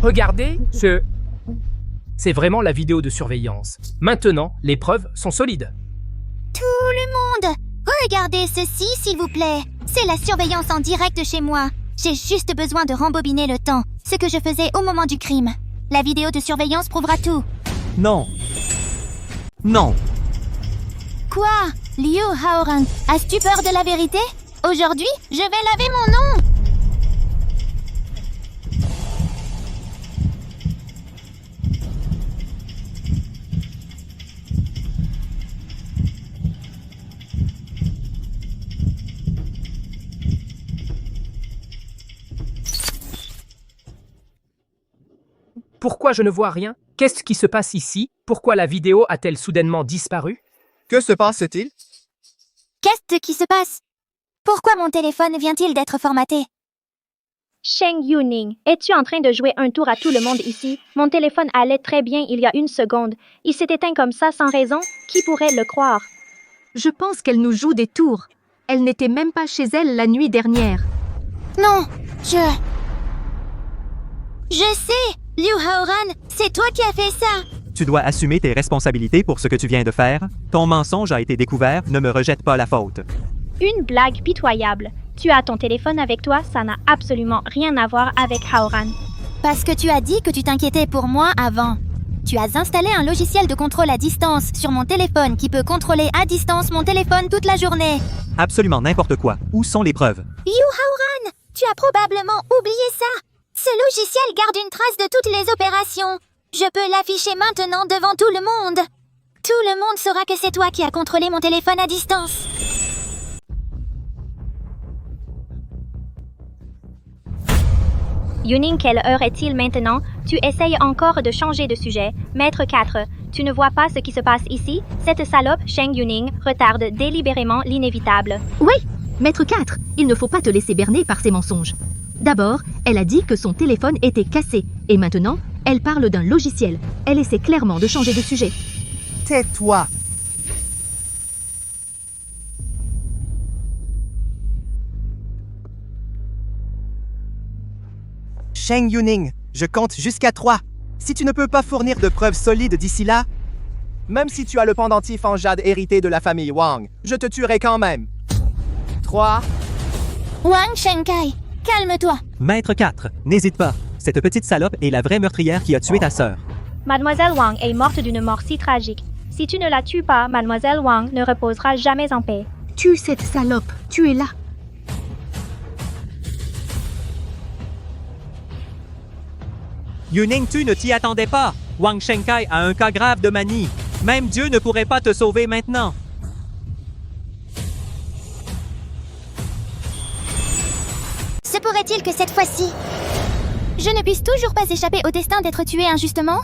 Regardez, c'est vraiment la vidéo de surveillance. Maintenant, les preuves sont solides. Tout le monde, regardez ceci s'il vous plaît. C'est la surveillance en direct chez moi. J'ai juste besoin de rembobiner le temps, ce que je faisais au moment du crime. La vidéo de surveillance prouvera tout. Non. Non. Quoi? Liu Haoran, as-tu peur de la vérité? Aujourd'hui, je vais laver mon nom. Pourquoi je ne vois rien? Qu'est-ce qui se passe ici? Pourquoi la vidéo a-t-elle soudainement disparu? Que se passe-t-il? Qu'est-ce qui se passe? Pourquoi mon téléphone vient-il d'être formaté? Sheng Yuning, es-tu en train de jouer un tour à tout le monde ici? Mon téléphone allait très bien il y a une seconde. Il s'est éteint comme ça sans raison? Qui pourrait le croire? Je pense qu'elle nous joue des tours. Elle n'était même pas chez elle la nuit dernière. Non, je sais! Liu Haoran, c'est toi qui as fait ça! Tu dois assumer tes responsabilités pour ce que tu viens de faire. Ton mensonge a été découvert, ne me rejette pas la faute. Une blague pitoyable. Tu as ton téléphone avec toi, ça n'a absolument rien à voir avec Haoran. Parce que tu as dit que tu t'inquiétais pour moi avant. Tu as installé un logiciel de contrôle à distance sur mon téléphone qui peut contrôler à distance mon téléphone toute la journée. Absolument n'importe quoi. Où sont les preuves? Liu Haoran, tu as probablement oublié ça. Ce logiciel garde une trace de toutes les opérations. Je peux l'afficher maintenant devant tout le monde. Tout le monde saura que c'est toi qui as contrôlé mon téléphone à distance. Yuning, quelle heure est-il maintenant? Tu essayes encore de changer de sujet. Maître 4, tu ne vois pas ce qui se passe ici? Cette salope, Sheng Yuning, retarde délibérément l'inévitable. Oui, Maître 4, il ne faut pas te laisser berner par ses mensonges. D'abord, elle a dit que son téléphone était cassé. Et maintenant, elle parle d'un logiciel. Elle essaie clairement de changer de sujet. Tais-toi. Sheng Yuning, je compte jusqu'à 3. Si tu ne peux pas fournir de preuves solides d'ici là, même si tu as le pendentif en jade hérité de la famille Wang, je te tuerai quand même. 3. Wang Shenkai, calme-toi. Maître 4, n'hésite pas. Cette petite salope est la vraie meurtrière qui a tué ta sœur. Mademoiselle Wang est morte d'une mort si tragique. Si tu ne la tues pas, Mademoiselle Wang ne reposera jamais en paix. Tue cette salope, tu es là. Yuning, tu ne t'y attendais pas. Wang Shenkai a un cas grave de manie. Même Dieu ne pourrait pas te sauver maintenant. Se pourrait-il que cette fois-ci, je ne puisse toujours pas échapper au destin d'être tué injustement?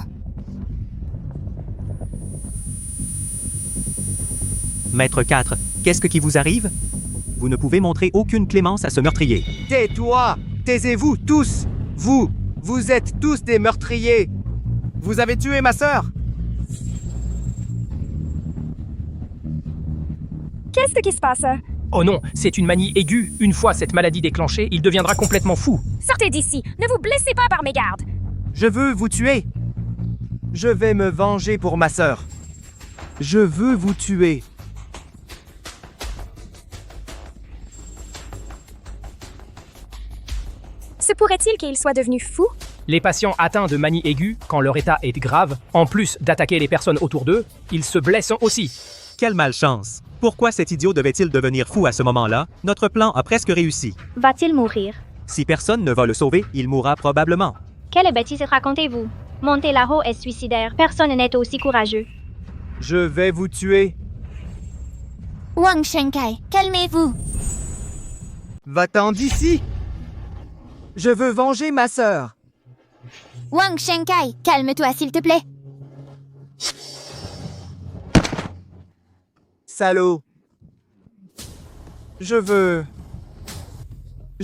Maître 4, qu'est-ce qui vous arrive? Vous ne pouvez montrer aucune clémence à ce meurtrier. Tais-toi! Taisez-vous tous! Vous êtes tous des meurtriers! Vous avez tué ma sœur! Qu'est-ce qui se passe? Oh non, c'est une manie aiguë. Une fois cette maladie déclenchée, il deviendra complètement fou. Sortez d'ici! Ne vous blessez pas par mégarde! Je veux vous tuer! Je vais me venger pour ma sœur. Je veux vous tuer. Se pourrait-il qu'il soit devenu fou? Les patients atteints de manie aiguë, quand leur état est grave, en plus d'attaquer les personnes autour d'eux, ils se blessent aussi. Quelle malchance! Pourquoi cet idiot devait-il devenir fou à ce moment-là? Notre plan a presque réussi. Va-t-il mourir? Si personne ne va le sauver, il mourra probablement. Quelle bêtise racontez-vous? Monter là-haut est suicidaire. Personne n'est aussi courageux. Je vais vous tuer. Wang Shenkai, calmez-vous. Va-t'en d'ici! Je veux venger ma sœur. Wang Shenkai, calme-toi s'il te plaît. Salaud. Je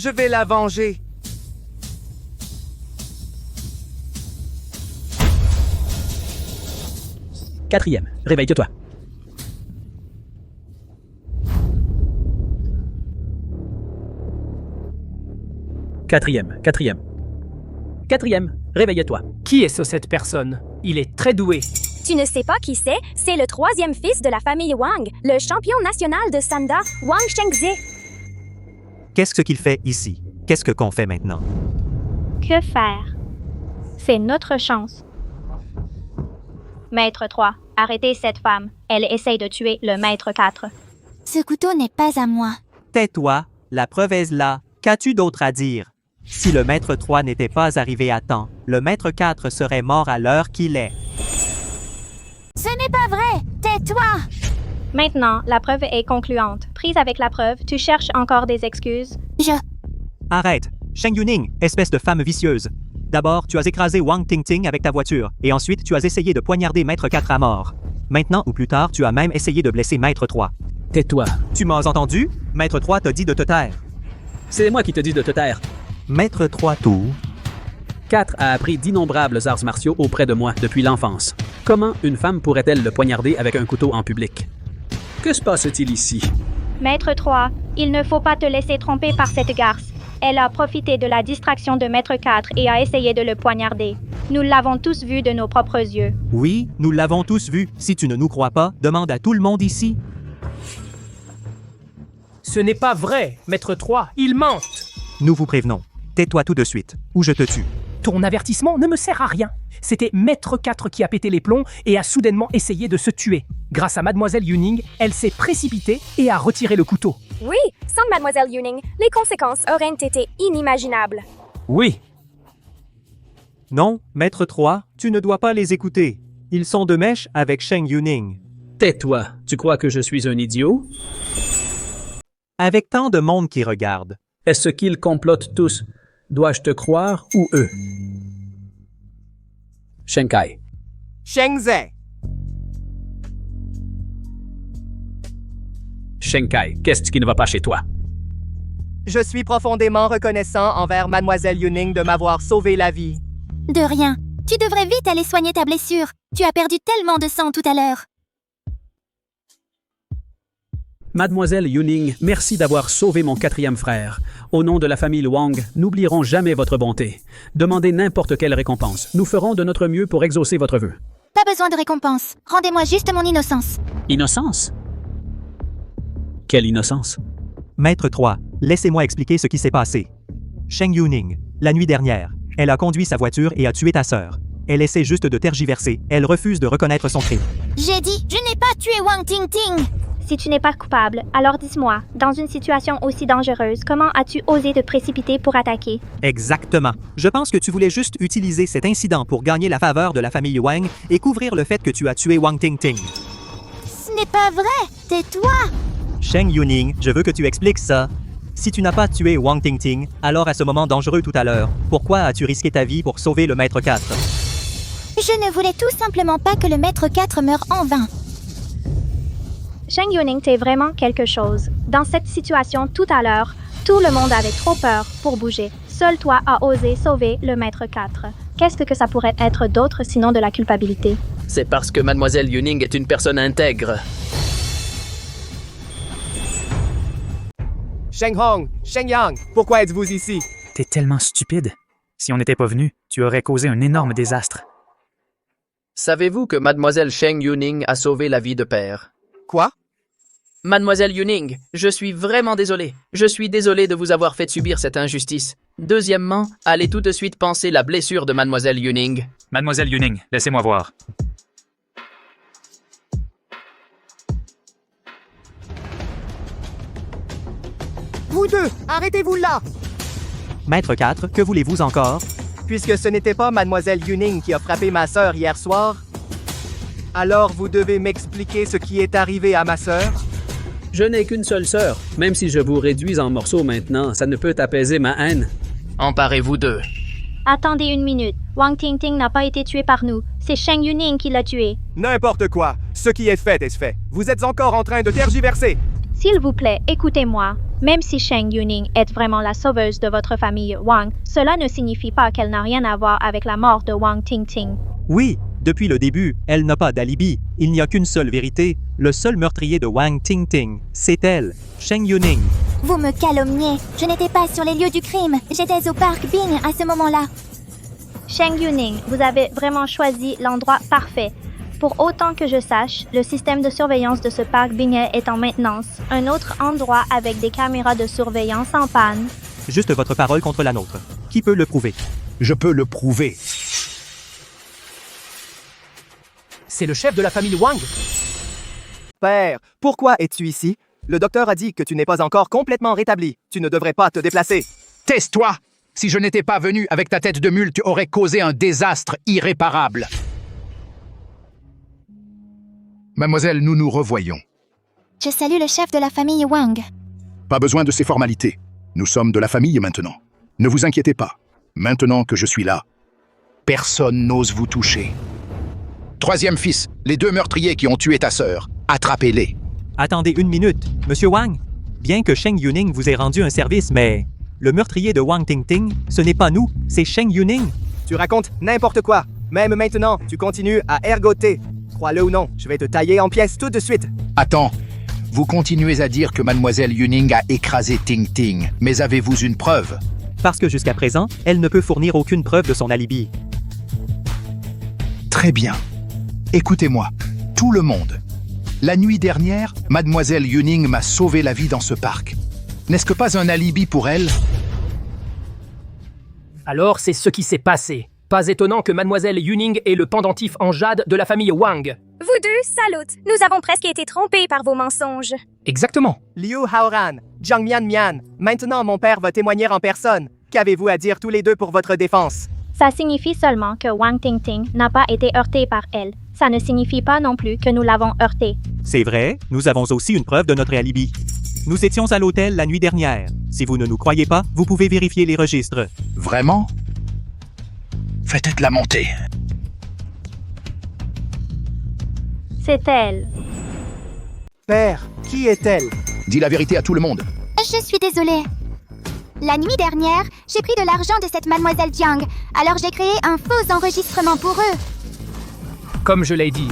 vais la venger. Quatrième, réveille-toi. Quatrième, réveille-toi. Qui est-ce, cette personne? Il est très doué. Tu ne sais pas qui c'est le troisième fils de la famille Wang, le champion national de Sanda, Wang Shengze. Qu'est-ce qu'il fait ici? Qu'est-ce qu'on fait maintenant? Que faire? C'est notre chance. Maître 3, arrêtez cette femme. Elle essaye de tuer le maître 4. Ce couteau n'est pas à moi. Tais-toi, la preuve est là. Qu'as-tu d'autre à dire? Si le maître 3 n'était pas arrivé à temps, le maître 4 serait mort à l'heure qu'il est. Ce n'est pas vrai! Tais-toi! Maintenant, la preuve est concluante. Prise avec la preuve, tu cherches encore des excuses? Arrête! Sheng Yuning, espèce de femme vicieuse. D'abord, tu as écrasé Wang Tingting avec ta voiture, et ensuite, tu as essayé de poignarder Maître 4 à mort. Maintenant ou plus tard, tu as même essayé de blesser Maître 3. Tais-toi. Tu m'as entendu? Maître 3 t'a dit de te taire. C'est moi qui te dis de te taire. Maître 3 tour. 4 a appris d'innombrables arts martiaux auprès de moi depuis l'enfance. Comment une femme pourrait-elle le poignarder avec un couteau en public? Que se passe-t-il ici? Maître 3, il ne faut pas te laisser tromper par cette garce. Elle a profité de la distraction de Maître 4 et a essayé de le poignarder. Nous l'avons tous vu de nos propres yeux. Oui, nous l'avons tous vu. Si tu ne nous crois pas, demande à tout le monde ici. Ce n'est pas vrai, Maître 3, il mente! Nous vous prévenons. Tais-toi tout de suite, ou je te tue. Ton avertissement ne me sert à rien. C'était Maître 4 qui a pété les plombs et a soudainement essayé de se tuer. Grâce à Mademoiselle Yuning, elle s'est précipitée et a retiré le couteau. Oui, sans Mademoiselle Yuning, les conséquences auraient été inimaginables. Oui. Non, Maître 3, tu ne dois pas les écouter. Ils sont de mèche avec Sheng Yuning. Tais-toi. Tu crois que je suis un idiot? Avec tant de monde qui regarde. Est-ce qu'ils complotent tous? Dois-je te croire ou eux? Shenkai. Shengze. Shenkai, qu'est-ce qui ne va pas chez toi? Je suis profondément reconnaissant envers Mademoiselle Yuning de m'avoir sauvé la vie. De rien. Tu devrais vite aller soigner ta blessure. Tu as perdu tellement de sang tout à l'heure. Mademoiselle Yuning, merci d'avoir sauvé mon quatrième frère. Au nom de la famille Wang, n'oublierons jamais votre bonté. Demandez n'importe quelle récompense. Nous ferons de notre mieux pour exaucer votre vœu. Pas besoin de récompense. Rendez-moi juste mon innocence. Innocence? Quelle innocence? Maître 3, laissez-moi expliquer ce qui s'est passé. Sheng Yuning, la nuit dernière, elle a conduit sa voiture et a tué ta sœur. Elle essaie juste de tergiverser. Elle refuse de reconnaître son crime. J'ai dit, je n'ai pas tué Wang Tingting. Si tu n'es pas coupable, alors dis-moi, dans une situation aussi dangereuse, comment as-tu osé te précipiter pour attaquer? Exactement. Je pense que tu voulais juste utiliser cet incident pour gagner la faveur de la famille Wang et couvrir le fait que tu as tué Wang Tingting. Ce n'est pas vrai, tais-toi. Sheng Yuning, je veux que tu expliques ça. Si tu n'as pas tué Wang Tingting, alors à ce moment dangereux tout à l'heure, pourquoi as-tu risqué ta vie pour sauver le maître 4? Je ne voulais tout simplement pas que le maître 4 meure en vain. Sheng Yuning, t'es vraiment quelque chose. Dans cette situation tout à l'heure, tout le monde avait trop peur pour bouger. Seul toi as osé sauver le maître 4. Qu'est-ce que ça pourrait être d'autre sinon de la culpabilité? C'est parce que Mademoiselle Yuning est une personne intègre. Sheng Hong, Sheng Yang, pourquoi êtes-vous ici? T'es tellement stupide. Si on n'était pas venu, tu aurais causé un énorme désastre. Savez-vous que Mademoiselle Sheng Yuning a sauvé la vie de Père? Quoi? Mademoiselle Yuning, je suis vraiment désolé. Je suis désolé de vous avoir fait subir cette injustice. Deuxièmement, allez tout de suite penser la blessure de Mademoiselle Yuning. Mademoiselle Yuning, laissez-moi voir. Vous deux, arrêtez-vous là! Maître 4, que voulez-vous encore? Puisque ce n'était pas Mademoiselle Yuning qui a frappé ma sœur hier soir, alors vous devez m'expliquer ce qui est arrivé à ma sœur. Je n'ai qu'une seule sœur. Même si je vous réduis en morceaux maintenant, ça ne peut apaiser ma haine. Emparez-vous d'eux. Attendez une minute. Wang Tingting n'a pas été tué par nous. C'est Sheng Yuning qui l'a tué. N'importe quoi. Ce qui est fait est fait. Vous êtes encore en train de tergiverser. S'il vous plaît, écoutez-moi. Même si Sheng Yuning est vraiment la sauveuse de votre famille Wang, cela ne signifie pas qu'elle n'a rien à voir avec la mort de Wang Tingting. Oui, depuis le début, elle n'a pas d'alibi. Il n'y a qu'une seule vérité. Le seul meurtrier de Wang Tingting, c'est elle, Sheng Yuning. Vous me calomniez. Je n'étais pas sur les lieux du crime. J'étais au parc Bing à ce moment-là. Sheng Yuning, vous avez vraiment choisi l'endroit parfait. Pour autant que je sache, le système de surveillance de ce parc Binghet est en maintenance. Un autre endroit avec des caméras de surveillance en panne. Juste votre parole contre la nôtre. Qui peut le prouver? Je peux le prouver. C'est le chef de la famille Wang. Père, pourquoi es-tu ici? Le docteur a dit que tu n'es pas encore complètement rétabli. Tu ne devrais pas te déplacer. Tais-toi! Si je n'étais pas venu avec ta tête de mule, tu aurais causé un désastre irréparable. Mademoiselle, nous nous revoyons. Je salue le chef de la famille Wang. Pas besoin de ces formalités. Nous sommes de la famille maintenant. Ne vous inquiétez pas. Maintenant que je suis là, personne n'ose vous toucher. Troisième fils, les deux meurtriers qui ont tué ta sœur, attrapez-les. Attendez une minute. Monsieur Wang, bien que Sheng Yuning vous ait rendu un service, mais le meurtrier de Wang Tingting, ce n'est pas nous, c'est Sheng Yuning. Tu racontes n'importe quoi. Même maintenant, tu continues à ergoter. Crois-le ou non, je vais te tailler en pièces tout de suite. Attends, vous continuez à dire que Mademoiselle Yuning a écrasé Ting Ting, mais avez-vous une preuve? Parce que jusqu'à présent, elle ne peut fournir aucune preuve de son alibi. Très bien. Écoutez-moi, tout le monde. La nuit dernière, Mademoiselle Yuning m'a sauvé la vie dans ce parc. N'est-ce que pas un alibi pour elle? Alors c'est ce qui s'est passé. Pas étonnant que Mademoiselle Yuning ait le pendentif en jade de la famille Wang. Vous deux, salutes. Nous avons presque été trompés par vos mensonges. Exactement. Liu Haoran, Jiang Mian Mian, maintenant mon père va témoigner en personne. Qu'avez-vous à dire tous les deux pour votre défense? Ça signifie seulement que Wang Tingting n'a pas été heurté par elle. Ça ne signifie pas non plus que nous l'avons heurté. C'est vrai, nous avons aussi une preuve de notre alibi. Nous étions à l'hôtel la nuit dernière. Si vous ne nous croyez pas, vous pouvez vérifier les registres. Vraiment? Faites la montée. C'est elle. Père, qui est-elle? Dis la vérité à tout le monde. Je suis désolée. La nuit dernière, j'ai pris de l'argent de cette Mademoiselle Jiang. Alors j'ai créé un faux enregistrement pour eux. Comme je l'ai dit.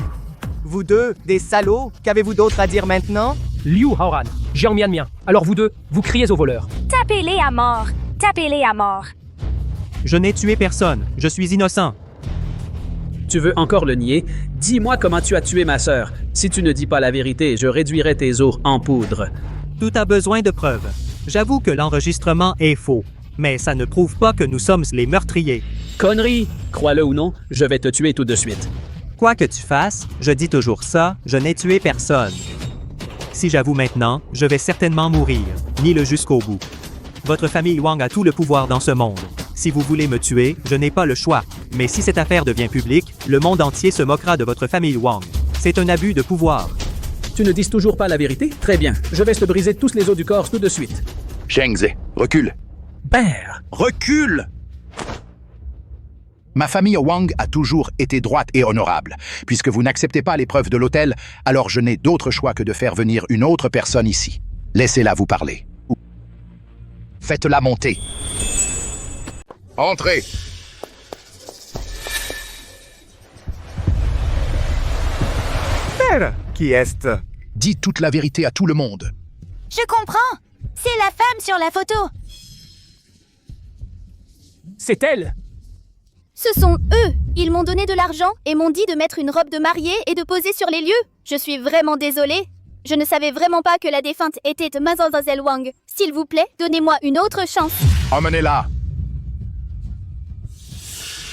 Vous deux, des salauds, qu'avez-vous d'autre à dire maintenant? Liu Haoran, Jiang Mian Mian. Alors vous deux, vous criez au voleur. Tapez-les à mort. Tapez-les à mort. Je n'ai tué personne. Je suis innocent. Tu veux encore le nier? Dis-moi comment tu as tué ma sœur. Si tu ne dis pas la vérité, je réduirai tes os en poudre. Tout a besoin de preuves. J'avoue que l'enregistrement est faux, mais ça ne prouve pas que nous sommes les meurtriers. Connerie! Crois-le ou non, je vais te tuer tout de suite. Quoi que tu fasses, je dis toujours ça, je n'ai tué personne. Si j'avoue maintenant, je vais certainement mourir, ni-le jusqu'au bout. Votre famille Wang a tout le pouvoir dans ce monde. Si vous voulez me tuer, je n'ai pas le choix. Mais si cette affaire devient publique, le monde entier se moquera de votre famille Wang. C'est un abus de pouvoir. Tu ne dis toujours pas la vérité? Très bien. Je vais te briser tous les os du corps tout de suite. Shengze, recule. Père! Recule! Ma famille Wang a toujours été droite et honorable. Puisque vous n'acceptez pas l'épreuve de l'hôtel, alors je n'ai d'autre choix que de faire venir une autre personne ici. Laissez-la vous parler. Faites-la monter. Entrez. Père, qui est-ce? Dites toute la vérité à tout le monde. Je comprends. C'est la femme sur la photo. C'est elle. Ce sont eux. Ils m'ont donné de l'argent et m'ont dit de mettre une robe de mariée et de poser sur les lieux. Je suis vraiment désolée. Je ne savais vraiment pas que la défunte était Mademoiselle Wang. S'il vous plaît, donnez-moi une autre chance. Emmenez-la.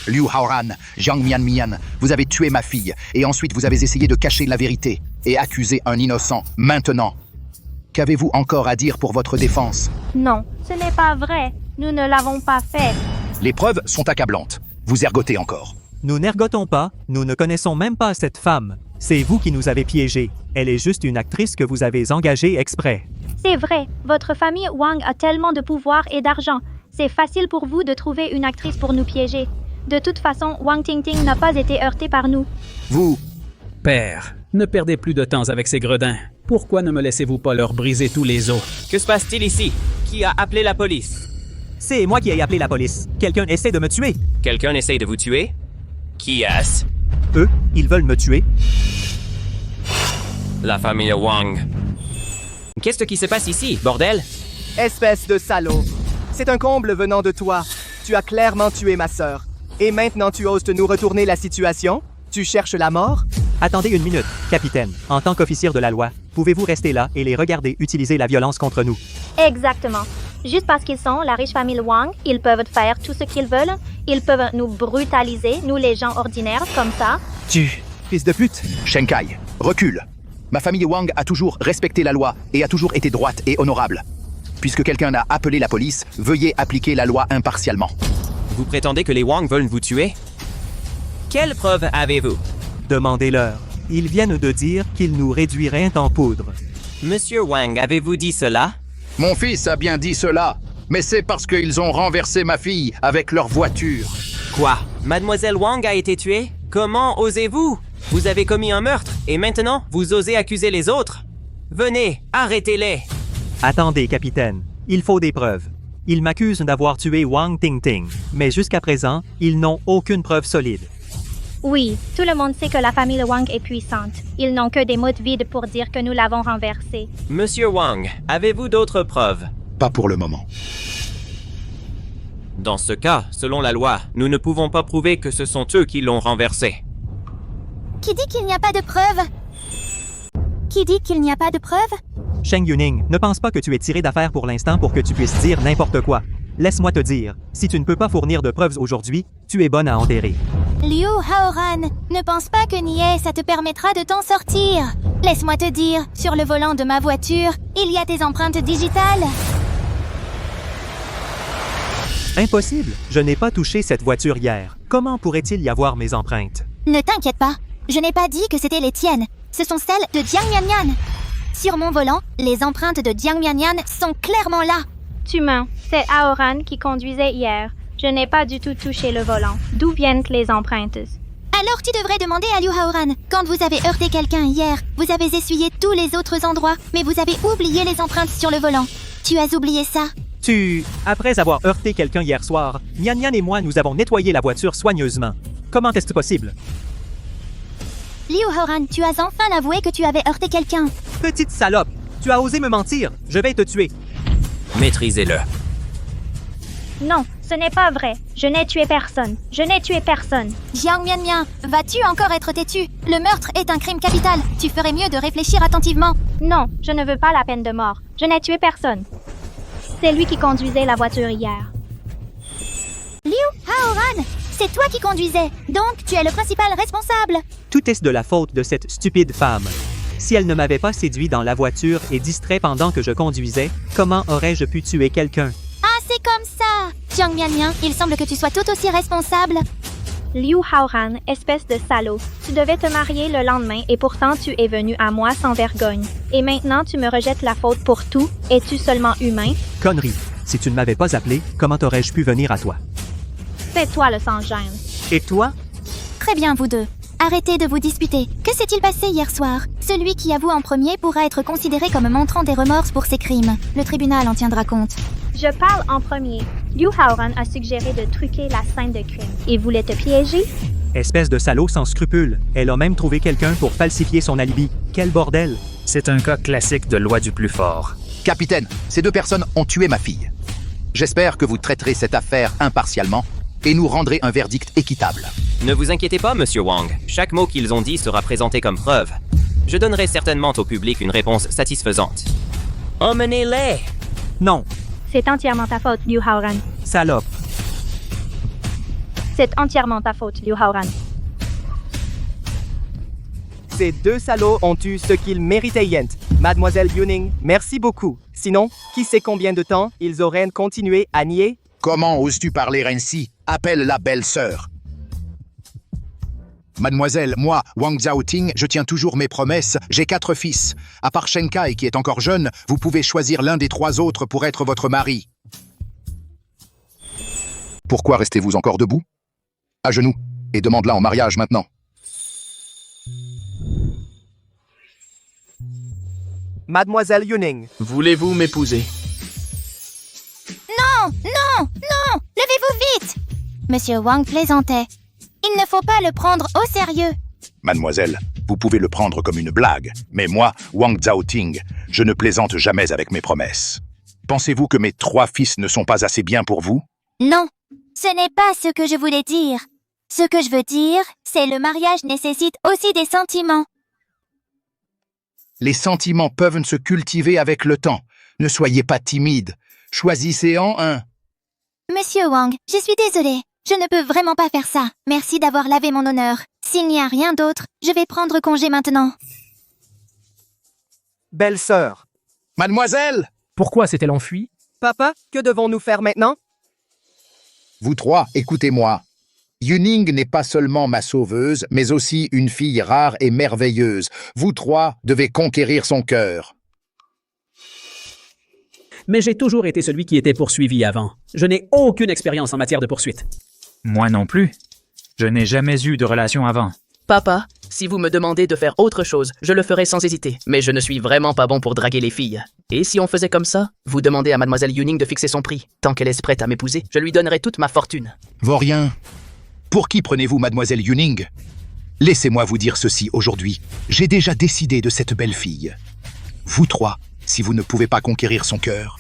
Liu Haoran, Jiang Mian, vous avez tué ma fille, et ensuite vous avez essayé de cacher la vérité et accuser un innocent. Maintenant, qu'avez-vous encore à dire pour votre défense? Non, ce n'est pas vrai. Nous ne l'avons pas fait. Les preuves sont accablantes. Vous ergotez encore. Nous n'ergotons pas, nous ne connaissons même pas cette femme. C'est vous qui nous avez piégés. Elle est juste une actrice que vous avez engagée exprès. C'est vrai, votre famille Wang a tellement de pouvoir et d'argent. C'est facile pour vous de trouver une actrice pour nous piéger. De toute façon, Wang Tingting n'a pas été heurté par nous. Vous... Père, ne perdez plus de temps avec ces gredins. Pourquoi ne me laissez-vous pas leur briser tous les os? Que se passe-t-il ici? Qui a appelé la police? C'est moi qui ai appelé la police. Quelqu'un essaie de me tuer. Quelqu'un essaye de vous tuer? Qui est-ce? Eux, ils veulent me tuer. La famille Wang. Qu'est-ce qui se passe ici, bordel? Espèce de salaud. C'est un comble venant de toi. Tu as clairement tué ma sœur. Et maintenant tu oses nous retourner la situation? Tu cherches la mort? Attendez une minute, capitaine. En tant qu'officier de la loi, pouvez-vous rester là et les regarder utiliser la violence contre nous? Exactement. Juste parce qu'ils sont la riche famille Wang, ils peuvent faire tout ce qu'ils veulent. Ils peuvent nous brutaliser, nous les gens ordinaires, comme ça. Tu, fils de pute. Shen Kai, recule. Ma famille Wang a toujours respecté la loi et a toujours été droite et honorable. Puisque quelqu'un a appelé la police, veuillez appliquer la loi impartialement. Vous prétendez que les Wang veulent vous tuer? Quelle preuve avez-vous? Demandez-leur. Ils viennent de dire qu'ils nous réduiraient en poudre. Monsieur Wang, avez-vous dit cela? Mon fils a bien dit cela, mais c'est parce qu'ils ont renversé ma fille avec leur voiture. Quoi? Mademoiselle Wang a été tuée? Comment osez-vous? Vous avez commis un meurtre, et maintenant, vous osez accuser les autres? Venez, arrêtez-les! Attendez, capitaine. Il faut des preuves. Ils m'accusent d'avoir tué Wang Tingting, mais jusqu'à présent, ils n'ont aucune preuve solide. Oui, tout le monde sait que la famille Wang est puissante. Ils n'ont que des mots vides pour dire que nous l'avons renversée. Monsieur Wang, avez-vous d'autres preuves? Pas pour le moment. Dans ce cas, selon la loi, nous ne pouvons pas prouver que ce sont eux qui l'ont renversée. Qui dit qu'il n'y a pas de preuves? Qui dit qu'il n'y a pas de preuves? Sheng Yuning, ne pense pas que tu es tiré d'affaire pour l'instant pour que tu puisses dire n'importe quoi. Laisse-moi te dire, si tu ne peux pas fournir de preuves aujourd'hui, tu es bonne à enterrer. Liu Haoran, ne pense pas que nier, ça te permettra de t'en sortir. Laisse-moi te dire, sur le volant de ma voiture, il y a tes empreintes digitales. Impossible, je n'ai pas touché cette voiture hier. Comment pourrait-il y avoir mes empreintes? Ne t'inquiète pas, je n'ai pas dit que c'était les tiennes. Ce sont celles de Jiang Mian. Sur mon volant, les empreintes de Jiang Mian sont clairement là. Tu mens, c'est Haoran qui conduisait hier. Je n'ai pas du tout touché le volant. D'où viennent les empreintes? Alors tu devrais demander à Liu Haoran. Quand vous avez heurté quelqu'un hier, vous avez essuyé tous les autres endroits, mais vous avez oublié les empreintes sur le volant. Tu as oublié ça? Après avoir heurté quelqu'un hier soir, Mian Mian et moi nous avons nettoyé la voiture soigneusement. Comment est-ce possible? Liu Haoran, tu as enfin avoué que tu avais heurté quelqu'un. Petite salope, tu as osé me mentir. Je vais te tuer. Maîtrisez-le. Non, ce n'est pas vrai. Je n'ai tué personne. Je n'ai tué personne. Jiang Mian, vas-tu encore être têtu? Le meurtre est un crime capital. Tu ferais mieux de réfléchir attentivement. Non, je ne veux pas la peine de mort. Je n'ai tué personne. C'est lui qui conduisait la voiture hier. Liu Haoran, C'est toi qui conduisais, donc tu es le principal responsable. Tout est de la faute de cette stupide femme. Si elle ne m'avait pas séduit dans la voiture et distrait pendant que je conduisais, comment aurais-je pu tuer quelqu'un? Ah, c'est comme ça. Jiang Mianmian, il semble que tu sois tout aussi responsable. Liu Haoran, espèce de salaud. Tu devais te marier le lendemain et pourtant tu es venu à moi sans vergogne. Et maintenant tu me rejettes la faute pour tout. Es-tu seulement humain? Connerie. Si tu ne m'avais pas appelé, comment aurais-je pu venir à toi? C'est toi le sans-gêne. Et toi? Très bien, vous deux. Arrêtez de vous disputer. Que s'est-il passé hier soir? Celui qui avoue en premier pourra être considéré comme montrant des remords pour ses crimes. Le tribunal en tiendra compte. Je parle en premier. Liu Haoran a suggéré de truquer la scène de crime. Il voulait te piéger? Espèce de salaud sans scrupules. Elle a même trouvé quelqu'un pour falsifier son alibi. Quel bordel! C'est un cas classique de loi du plus fort. Capitaine, ces deux personnes ont tué ma fille. J'espère que vous traiterez cette affaire impartialement et nous rendrez un verdict équitable. Ne vous inquiétez pas, Monsieur Wang. Chaque mot qu'ils ont dit sera présenté comme preuve. Je donnerai certainement au public une réponse satisfaisante. Emmenez-les! Non, C'est entièrement ta faute, Liu Haoran. salope. C'est entièrement ta faute, Liu Haoran. Ces deux salauds ont eu ce qu'ils méritaient, Yent. Mademoiselle Yuning, merci beaucoup. Sinon, qui sait combien de temps ils auraient continué à nier? Comment oses-tu parler ainsi? Appelle la belle-sœur. Mademoiselle, moi, Wang Xiaoting, je tiens toujours mes promesses. J'ai 4 fils. À part Shen Kai, qui est encore jeune, vous pouvez choisir l'un des 3 autres pour être votre mari. Pourquoi restez-vous encore debout? À genoux, et demande-la en mariage maintenant. Mademoiselle Yuning, Voulez-vous m'épouser? Non, non, non! Levez-vous vite! Monsieur Wang plaisantait. Il ne faut pas le prendre au sérieux. Mademoiselle, vous pouvez le prendre comme une blague, mais moi, Wang Xiaoting, je ne plaisante jamais avec mes promesses. Pensez-vous que mes 3 fils ne sont pas assez bien pour vous? Non, ce n'est pas ce que je voulais dire. Ce que je veux dire, c'est le mariage nécessite aussi des sentiments. Les sentiments peuvent se cultiver avec le temps. Ne soyez pas timide. Choisissez en un. Monsieur Wang, je suis désolée. Je ne peux vraiment pas faire ça. Merci d'avoir lavé mon honneur. S'il n'y a rien d'autre, je vais prendre congé maintenant. belle-sœur. Mademoiselle! Pourquoi s'est-elle enfuie? Papa, que devons-nous faire maintenant? Vous 3, écoutez-moi. Yuning n'est pas seulement ma sauveuse, mais aussi une fille rare et merveilleuse. Vous 3 devez conquérir son cœur. Mais j'ai toujours été celui qui était poursuivi avant. Je n'ai aucune expérience en matière de poursuite. Moi non plus. Je n'ai jamais eu de relation avant. Papa, si vous me demandez de faire autre chose, je le ferai sans hésiter. Mais je ne suis vraiment pas bon pour draguer les filles. Et si on faisait comme ça, vous demandez à Mademoiselle Yuning de fixer son prix. Tant qu'elle est prête à m'épouser, je lui donnerai toute ma fortune. Vaurien, pour qui prenez-vous Mademoiselle Yuning? Laissez-moi vous dire ceci aujourd'hui. J'ai déjà décidé de cette belle fille. Vous 3, si vous ne pouvez pas conquérir son cœur,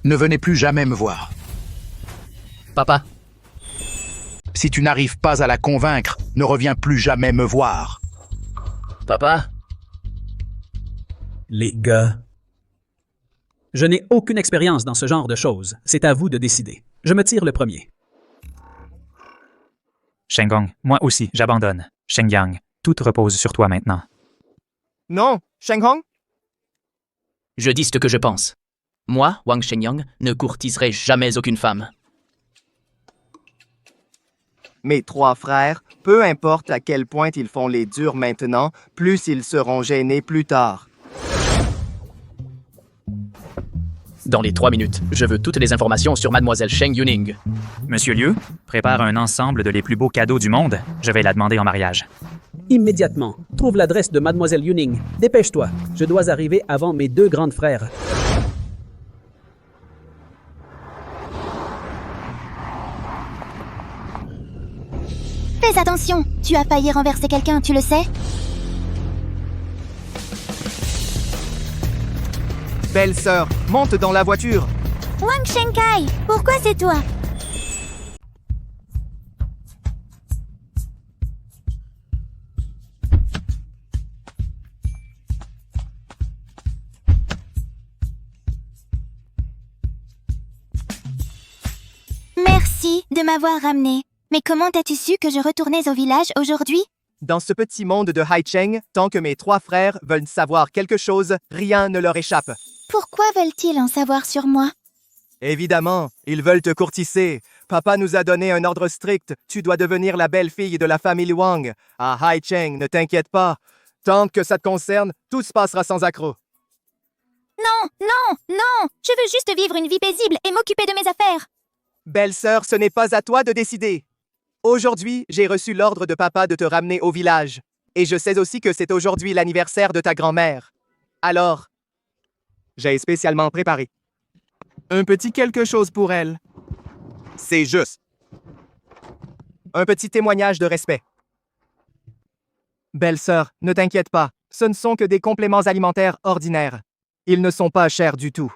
ne venez plus jamais me voir. Papa, Si tu n'arrives pas à la convaincre, ne reviens plus jamais me voir. papa, Les gars. Je n'ai aucune expérience dans ce genre de choses. C'est à vous de décider. Je me tire le premier. Shenggong, moi aussi, j'abandonne. Shengyang, tout repose sur toi maintenant. Non, Shenghong? je dis ce que je pense. Moi, Wang Shenyang, ne courtiserai jamais aucune femme. Mes 3 frères, peu importe à quel point ils font les durs maintenant, plus ils seront gênés plus tard. Dans les 3 minutes, je veux toutes les informations sur Mademoiselle Sheng Yuning. Monsieur Liu, prépare un ensemble de les plus beaux cadeaux du monde. Je vais la demander en mariage. Immédiatement, trouve l'adresse de Mademoiselle Yuning. Dépêche-toi. Je dois arriver avant mes 2 grands frères. Fais attention, tu as failli renverser quelqu'un, tu le sais? Belle-sœur, monte dans la voiture. Wang Shenkai, pourquoi c'est toi? Merci de m'avoir ramené. Mais comment as-tu su que je retournais au village aujourd'hui? Dans ce petit monde de Haicheng, tant que mes 3 frères veulent savoir quelque chose, rien ne leur échappe. Pourquoi veulent-ils en savoir sur moi? Évidemment, ils veulent te courtiser. Papa nous a donné un ordre strict. Tu dois devenir la belle-fille de la famille Wang. À Haicheng, ne t'inquiète pas. Tant que ça te concerne, tout se passera sans accroc. Non, non, non! Je veux juste vivre une vie paisible et m'occuper de mes affaires. Belle-sœur, ce n'est pas à toi de décider. Aujourd'hui, j'ai reçu l'ordre de papa de te ramener au village. Et je sais aussi que c'est aujourd'hui l'anniversaire de ta grand-mère. Alors, j'ai spécialement préparé un petit quelque chose pour elle. C'est juste un petit témoignage de respect. Belle-sœur, ne t'inquiète pas, ce ne sont que des compléments alimentaires ordinaires. Ils ne sont pas chers du tout.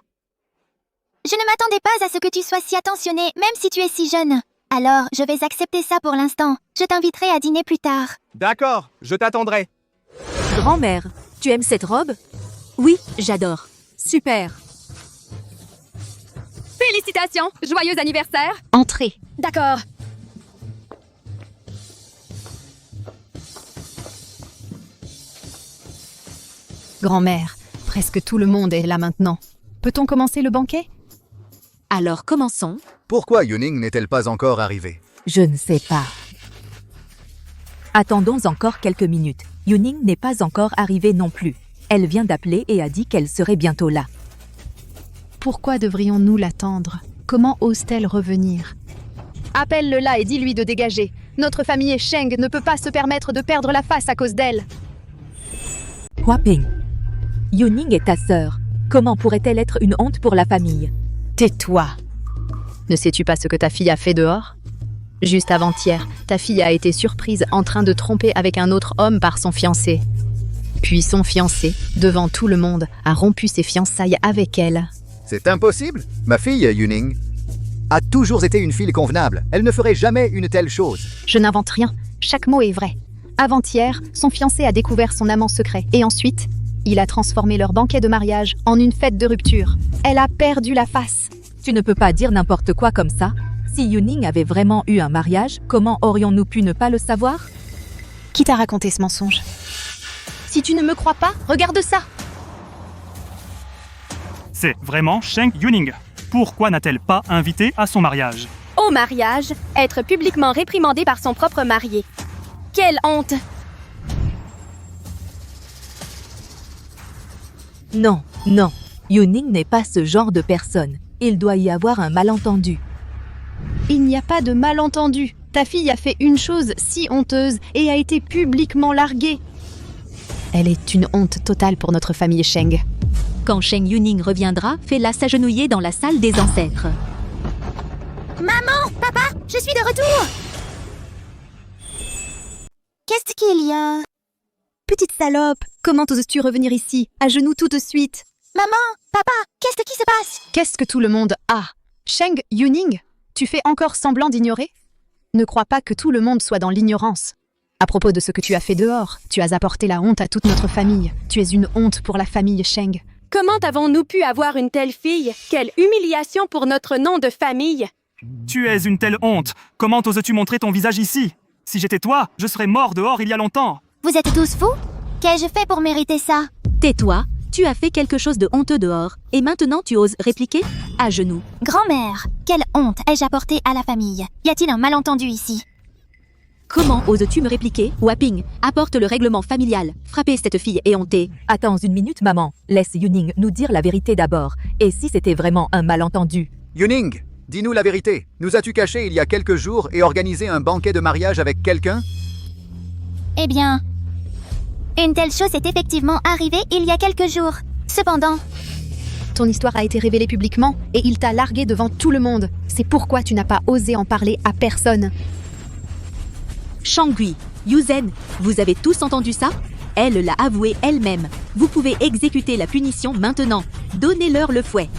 Je ne m'attendais pas à ce que tu sois si attentionné, même si tu es si jeune. Alors, je vais accepter ça pour l'instant. Je t'inviterai à dîner plus tard. D'accord, je t'attendrai. Grand-mère, tu aimes cette robe? Oui, j'adore. Super. Félicitations! Joyeux anniversaire! Entrez. D'accord. Grand-mère, presque tout le monde est là maintenant. Peut-on commencer le banquet? Alors commençons. Pourquoi Yuning n'est-elle pas encore arrivée? Je ne sais pas. Attendons encore quelques minutes. Yuning n'est pas encore arrivée non plus. Elle vient d'appeler et a dit qu'elle serait bientôt là. Pourquoi devrions-nous l'attendre? Comment ose-t-elle revenir? Appelle-le là et dis-lui de dégager. Notre famille Sheng ne peut pas se permettre de perdre la face à cause d'elle. Huaping, Yuning est ta sœur. Comment pourrait-elle être une honte pour la famille? Tais-toi. Ne sais-tu pas ce que ta fille a fait dehors? Juste avant-hier, ta fille a été surprise en train de tromper avec un autre homme par son fiancé. Puis son fiancé, devant tout le monde, a rompu ses fiançailles avec elle. C'est impossible. Ma fille, Yuning, a toujours été une fille convenable. Elle ne ferait jamais une telle chose. Je n'invente rien. Chaque mot est vrai. Avant-hier, son fiancé a découvert son amant secret. Et ensuite, il a transformé leur banquet de mariage en une fête de rupture. Elle a perdu la face. Tu ne peux pas dire n'importe quoi comme ça. Si Yuning avait vraiment eu un mariage, comment aurions-nous pu ne pas le savoir? Qui t'a raconté ce mensonge? Si tu ne me crois pas, regarde ça. C'est vraiment Sheng Yuning. Pourquoi n'a-t-elle pas invité à son mariage? Au mariage, être publiquement réprimandée par son propre marié. Quelle honte! Non, non. Yuning n'est pas ce genre de personne. Il doit y avoir un malentendu. Il n'y a pas de malentendu. Ta fille a fait une chose si honteuse et a été publiquement larguée. Elle est une honte totale pour notre famille Sheng. Quand Sheng Yuning reviendra, fais-la s'agenouiller dans la salle des ancêtres. Maman, papa, je suis de retour. Qu'est-ce qu'il y a? Petite salope, comment oses-tu revenir ici, à genoux tout de suite? Maman, papa, qu'est-ce qui se passe? Qu'est-ce que tout le monde a? Sheng Yuning, tu fais encore semblant d'ignorer? Ne crois pas que tout le monde soit dans l'ignorance. À propos de ce que tu as fait dehors, tu as apporté la honte à toute notre famille. Tu es une honte pour la famille Sheng. Comment avons-nous pu avoir une telle fille? Quelle humiliation pour notre nom de famille! Tu es une telle honte. Comment oses-tu montrer ton visage ici? Si j'étais toi, je serais mort dehors il y a longtemps. Vous êtes tous fous? Qu'ai-je fait pour mériter ça? Tais-toi, tu as fait quelque chose de honteux dehors, et maintenant tu oses répliquer? À genoux. Grand-mère, quelle honte ai-je apportée à la famille? Y a-t-il un malentendu ici? Comment oses-tu me répliquer? Wapping, apporte le règlement familial. Frappez cette fille éhontée. Attends une minute, maman. Laisse Yuning nous dire la vérité d'abord. Et si c'était vraiment un malentendu? Yuning, dis-nous la vérité. Nous as-tu caché il y a quelques jours et organisé un banquet de mariage avec quelqu'un? Eh bien, une telle chose est effectivement arrivée il y a quelques jours. Cependant, ton histoire a été révélée publiquement et il t'a largué devant tout le monde. C'est pourquoi tu n'as pas osé en parler à personne. Shangui, Yuzen, vous avez tous entendu ça? Elle l'a avoué elle-même. Vous pouvez exécuter la punition maintenant. Donnez-leur le fouet.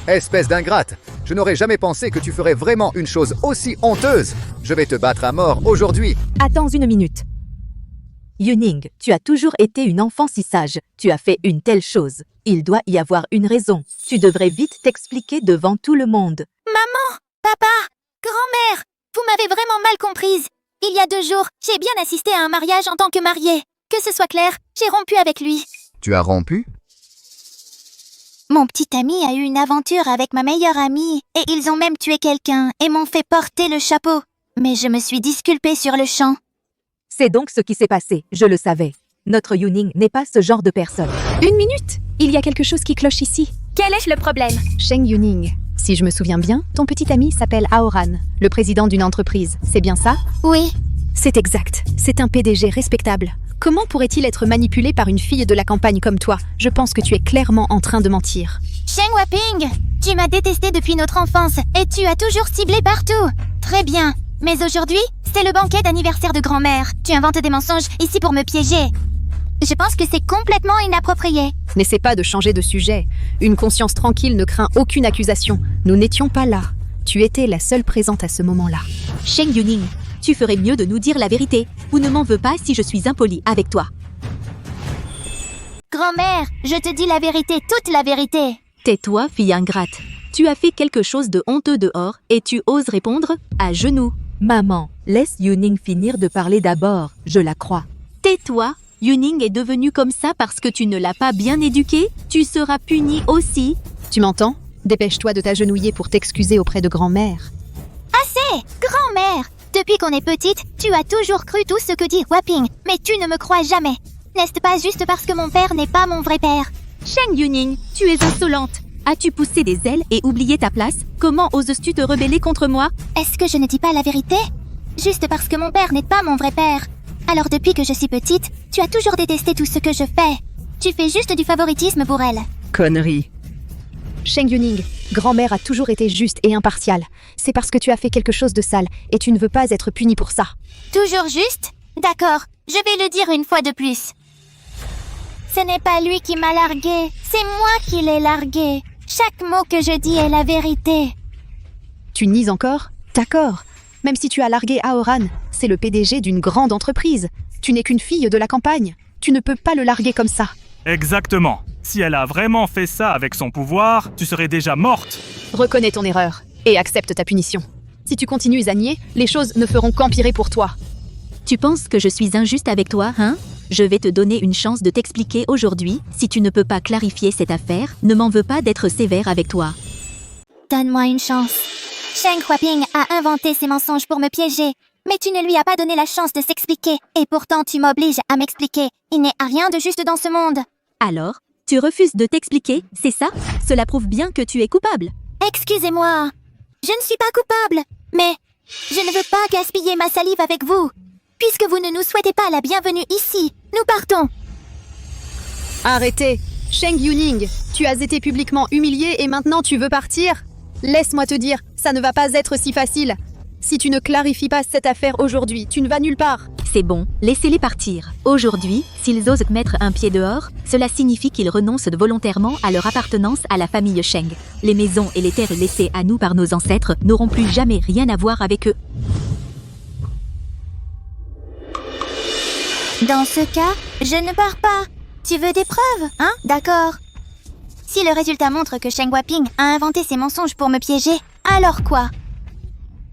Espèce d'ingrate, je n'aurais jamais pensé que tu ferais vraiment une chose aussi honteuse. Je vais te battre à mort aujourd'hui. Attends une minute. Yuning, tu as toujours été une enfant si sage. Tu as fait une telle chose. Il doit y avoir une raison. Tu devrais vite t'expliquer devant tout le monde. maman, Papa! Grand-mère! Vous m'avez vraiment mal comprise. Il y a 2 jours, j'ai bien assisté à un mariage en tant que mariée. Que ce soit clair, j'ai rompu avec lui. Tu as rompu? Mon petit ami a eu une aventure avec ma meilleure amie, et ils ont même tué quelqu'un et m'ont fait porter le chapeau. Mais je me suis disculpée sur le champ. C'est donc ce qui s'est passé, je le savais. Notre Yuning n'est pas ce genre de personne. 1 minute! Il y a quelque chose qui cloche ici. Quel est le problème? Sheng Yuning, si je me souviens bien, ton petit ami s'appelle Haoran, le président d'une entreprise, c'est bien ça? Oui. C'est exact. C'est un PDG respectable. Comment pourrait-il être manipulé par une fille de la campagne comme toi? Je pense que tu es clairement en train de mentir. Sheng Waping, tu m'as détesté depuis notre enfance et tu as toujours ciblé partout. Très bien. Mais aujourd'hui, c'est le banquet d'anniversaire de grand-mère. Tu inventes des mensonges ici pour me piéger. Je pense que c'est complètement inapproprié. N'essaie pas de changer de sujet. Une conscience tranquille ne craint aucune accusation. Nous n'étions pas là. Tu étais la seule présente à ce moment-là. Sheng Yuning, tu ferais mieux de nous dire la vérité, ou ne m'en veux pas si je suis impolie avec toi. Grand-mère, je te dis la vérité, toute la vérité. Tais-toi, fille ingrate. Tu as fait quelque chose de honteux dehors, et tu oses répondre à genoux. Maman, laisse Yuning finir de parler d'abord, je la crois. Tais-toi, Yuning est devenue comme ça parce que tu ne l'as pas bien éduquée, tu seras punie aussi. Tu m'entends? Dépêche-toi de t'agenouiller pour t'excuser auprès de grand-mère. Assez! Grand-mère! Depuis qu'on est petite, tu as toujours cru tout ce que dit Waping, mais tu ne me crois jamais. N'est-ce pas juste parce que mon père n'est pas mon vrai père? Sheng Yuning, tu es insolente. As-tu poussé des ailes et oublié ta place? Comment oses-tu te rebeller contre moi? Est-ce que je ne dis pas la vérité? Juste parce que mon père n'est pas mon vrai père. Alors depuis que je suis petite, tu as toujours détesté tout ce que je fais. Tu fais juste du favoritisme pour elle. Connerie. Sheng Yuning, grand-mère a toujours été juste et impartiale. C'est parce que tu as fait quelque chose de sale et tu ne veux pas être punie pour ça. Toujours juste? D'accord, je vais le dire une fois de plus. Ce n'est pas lui qui m'a largué, c'est moi qui l'ai largué. Chaque mot que je dis est la vérité. Tu nies encore? D'accord. Même si tu as largué Haoran, c'est le PDG d'une grande entreprise. Tu n'es qu'une fille de la campagne. Tu ne peux pas le larguer comme ça. Exactement. Si elle a vraiment fait ça avec son pouvoir, tu serais déjà morte. Reconnais ton erreur et accepte ta punition. Si tu continues à nier, les choses ne feront qu'empirer pour toi. Tu penses que je suis injuste avec toi, hein? Je vais te donner une chance de t'expliquer aujourd'hui. Si tu ne peux pas clarifier cette affaire, ne m'en veux pas d'être sévère avec toi. Donne-moi une chance. Sheng Huaping a inventé ces mensonges pour me piéger. Mais tu ne lui as pas donné la chance de s'expliquer. Et pourtant tu m'obliges à m'expliquer. Il n'est rien de juste dans ce monde. Alors, tu refuses de t'expliquer, c'est ça? Cela prouve bien que tu es coupable. Excusez-moi. Je ne suis pas coupable. Mais je ne veux pas gaspiller ma salive avec vous. Puisque vous ne nous souhaitez pas la bienvenue ici, nous partons. Arrêtez. Sheng Yuning, tu as été publiquement humilié et maintenant tu veux partir? Laisse-moi te dire, ça ne va pas être si facile. Si tu ne clarifies pas cette affaire aujourd'hui, tu ne vas nulle part. C'est bon, laissez-les partir. Aujourd'hui, s'ils osent mettre un pied dehors, cela signifie qu'ils renoncent volontairement à leur appartenance à la famille Sheng. Les maisons et les terres laissées à nous par nos ancêtres n'auront plus jamais rien à voir avec eux. Dans ce cas, je ne pars pas. Tu veux des preuves, hein? D'accord. Si le résultat montre que Sheng Huaping a inventé ces mensonges pour me piéger, alors quoi?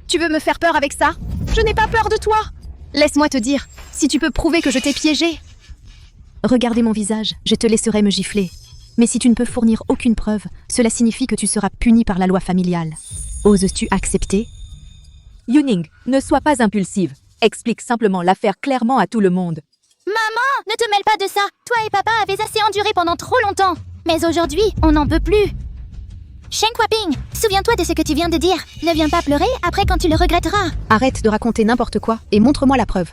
Tu veux me faire peur avec ça? Je n'ai pas peur de toi. Laisse-moi te dire, si tu peux prouver que je t'ai piégé. Regardez mon visage, je te laisserai me gifler. Mais si tu ne peux fournir aucune preuve, cela signifie que tu seras puni par la loi familiale. Oses-tu accepter? Yuning, ne sois pas impulsive. Explique simplement l'affaire clairement à tout le monde. Maman, ne te mêle pas de ça. Toi et papa avez assez enduré pendant trop longtemps. Mais aujourd'hui, on n'en peut plus. Sheng Huaping, souviens-toi de ce que tu viens de dire. Ne viens pas pleurer après quand tu le regretteras. Arrête de raconter n'importe quoi et montre-moi la preuve.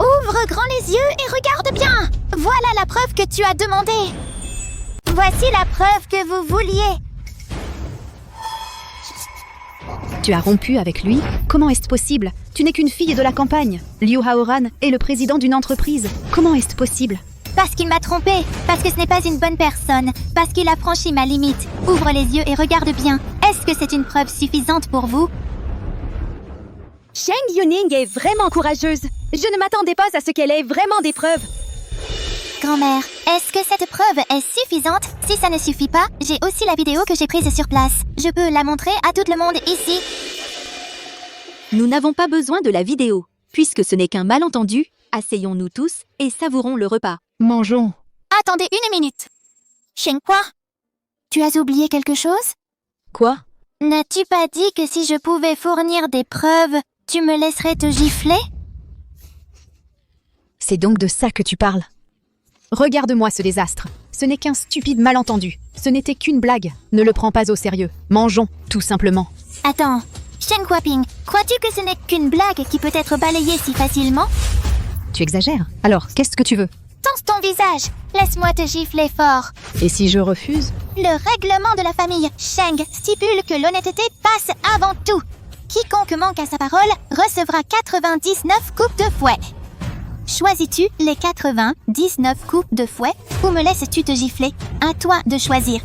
Ouvre grand les yeux et regarde bien. Voilà la preuve que tu as demandée. Voici la preuve que vous vouliez. Tu as rompu avec lui? Comment est-ce possible? Tu n'es qu'une fille de la campagne. Liu Haoran est le président d'une entreprise. Comment est-ce possible? Parce qu'il m'a trompée, parce que ce n'est pas une bonne personne, parce qu'il a franchi ma limite. Ouvre les yeux et regarde bien. Est-ce que c'est une preuve suffisante pour vous? Sheng Yuning est vraiment courageuse. Je ne m'attendais pas à ce qu'elle ait vraiment des preuves. Grand-mère, est-ce que cette preuve est suffisante? Si ça ne suffit pas, j'ai aussi la vidéo que j'ai prise sur place. Je peux la montrer à tout le monde ici. Nous n'avons pas besoin de la vidéo. Puisque ce n'est qu'un malentendu, asseyons-nous tous et savourons le repas. Mangeons. Attendez une minute. Shenghua, tu as oublié quelque chose? Quoi? N'as-tu pas dit que si je pouvais fournir des preuves, tu me laisserais te gifler? C'est donc de ça que tu parles. Regarde-moi ce désastre. Ce n'est qu'un stupide malentendu. Ce n'était qu'une blague. Ne le prends pas au sérieux. Mangeons, tout simplement. Attends, Shen Huaping, crois-tu que ce n'est qu'une blague qui peut être balayée si facilement? Tu exagères. Alors, qu'est-ce que tu veux? Tense ton visage. Laisse-moi te gifler fort. Et si je refuse? Le règlement de la famille Sheng stipule que l'honnêteté passe avant tout. Quiconque manque à sa parole recevra 99 coupes de fouet. Choisis-tu les 99 coupes de fouet ou me laisses-tu te gifler? À toi de choisir.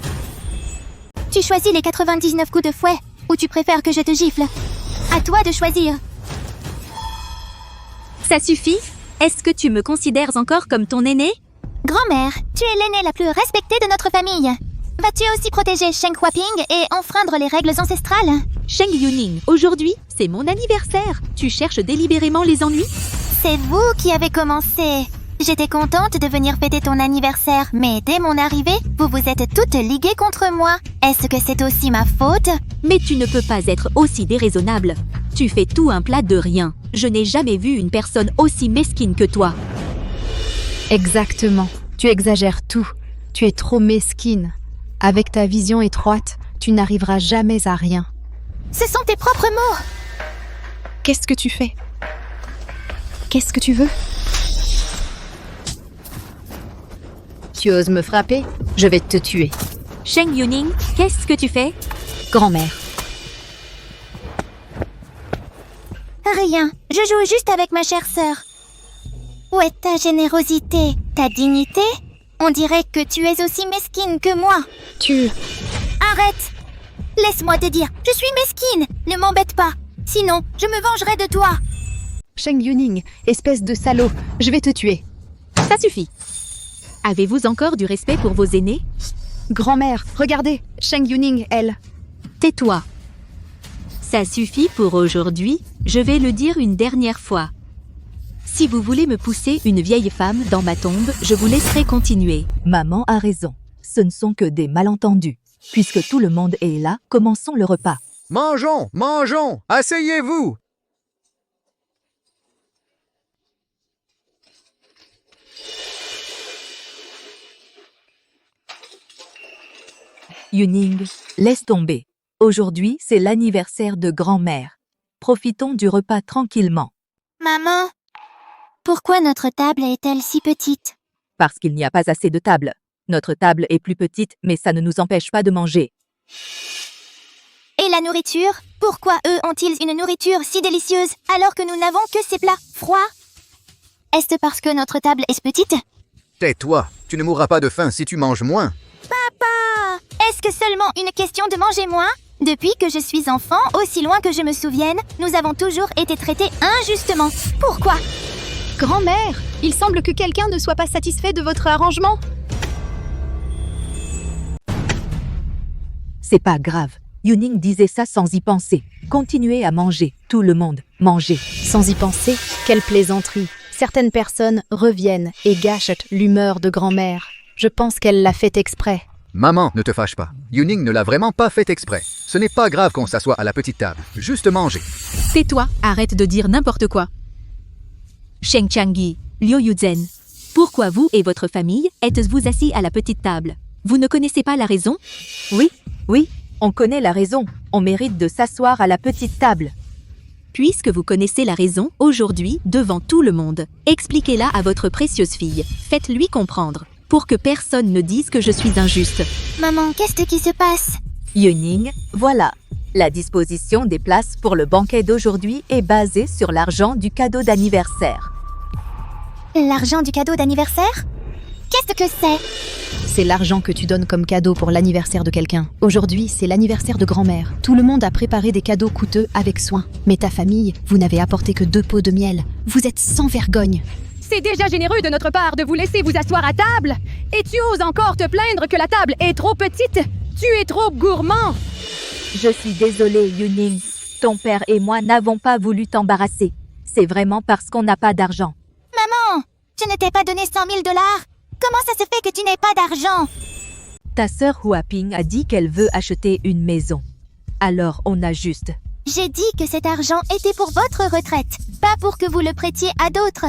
Tu choisis les 99 coups de fouet ou tu préfères que je te gifle? À toi de choisir. Ça suffit? Est-ce que tu me considères encore comme ton aîné? Grand-mère, tu es l'aînée la plus respectée de notre famille. Vas-tu aussi protéger Sheng Huaping et enfreindre les règles ancestrales? Sheng Yuning, aujourd'hui, c'est mon anniversaire. Tu cherches délibérément les ennuis? C'est vous qui avez commencé. J'étais contente de venir fêter ton anniversaire, mais dès mon arrivée, vous vous êtes toutes liguées contre moi. Est-ce que c'est aussi ma faute? Mais tu ne peux pas être aussi déraisonnable. Tu fais tout un plat de rien. Je n'ai jamais vu une personne aussi mesquine que toi. Exactement. Tu exagères tout. Tu es trop mesquine. Avec ta vision étroite, tu n'arriveras jamais à rien. Ce sont tes propres mots. Qu'est-ce que tu fais? Qu'est-ce que tu veux? Tu oses me frapper? Je vais te tuer. Sheng Yuning, qu'est-ce que tu fais? Grand-mère. Rien. Je joue juste avec ma chère sœur. Où est ta générosité? Ta dignité? On dirait que tu es aussi mesquine que moi. Arrête! Laisse-moi te dire, je suis mesquine. Ne m'embête pas. Sinon, je me vengerai de toi. Sheng Yuning, espèce de salaud, je vais te tuer. Ça suffit. Avez-vous encore du respect pour vos aînés? Grand-mère, regardez, Sheng Yuning, elle. Tais-toi. Ça suffit pour aujourd'hui, je vais le dire une dernière fois. Si vous voulez me pousser une vieille femme dans ma tombe, je vous laisserai continuer. Maman a raison, ce ne sont que des malentendus. Puisque tout le monde est là, commençons le repas. Mangeons, mangeons, asseyez-vous. Yuning, laisse tomber. Aujourd'hui, c'est l'anniversaire de grand-mère. Profitons du repas tranquillement. Maman, pourquoi notre table est-elle si petite? Parce qu'il n'y a pas assez de table. Notre table est plus petite, mais ça ne nous empêche pas de manger. Et la nourriture? Pourquoi eux ont-ils une nourriture si délicieuse alors que nous n'avons que ces plats froids? Est-ce parce que notre table est petite? Tais-toi, tu ne mourras pas de faim si tu manges moins. Papa! Est-ce que seulement une question de manger moins? Depuis que je suis enfant, aussi loin que je me souvienne, nous avons toujours été traités injustement. Pourquoi? Grand-mère, il semble que quelqu'un ne soit pas satisfait de votre arrangement. C'est pas grave. Yuning disait ça sans y penser. Continuez à manger, tout le monde, mangez. Sans y penser, quelle plaisanterie. Certaines personnes reviennent et gâchent l'humeur de grand-mère. Je pense qu'elle l'a fait exprès. Maman, ne te fâche pas. Yuning ne l'a vraiment pas fait exprès. Ce n'est pas grave qu'on s'assoie à la petite table. Juste manger. Tais-toi, arrête de dire n'importe quoi. Sheng Changyi, Liu Yuzhen, pourquoi vous et votre famille êtes-vous assis à la petite table? Vous ne connaissez pas la raison? Oui, on connaît la raison. On mérite de s'asseoir à la petite table. Puisque vous connaissez la raison, aujourd'hui, devant tout le monde, expliquez-la à votre précieuse fille. Faites-lui comprendre, pour que personne ne dise que je suis injuste. Maman, qu'est-ce qui se passe? Yuning, voilà. La disposition des places pour le banquet d'aujourd'hui est basée sur l'argent du cadeau d'anniversaire. L'argent du cadeau d'anniversaire? Qu'est-ce que c'est? C'est l'argent que tu donnes comme cadeau pour l'anniversaire de quelqu'un. Aujourd'hui, c'est l'anniversaire de grand-mère. Tout le monde a préparé des cadeaux coûteux avec soin. Mais ta famille, vous n'avez apporté que 2 pots de miel. Vous êtes sans vergogne. C'est déjà généreux de notre part de vous laisser vous asseoir à table. Et tu oses encore te plaindre que la table est trop petite. Tu es trop gourmand. Je suis désolée, Yuning. Ton père et moi n'avons pas voulu t'embarrasser. C'est vraiment parce qu'on n'a pas d'argent. Maman, je ne t'ai pas donné 100 000 $. Comment ça se fait que tu n'aies pas d'argent? Ta sœur Huaping a dit qu'elle veut acheter une maison. Alors on a juste... J'ai dit que cet argent était pour votre retraite, pas pour que vous le prêtiez à d'autres.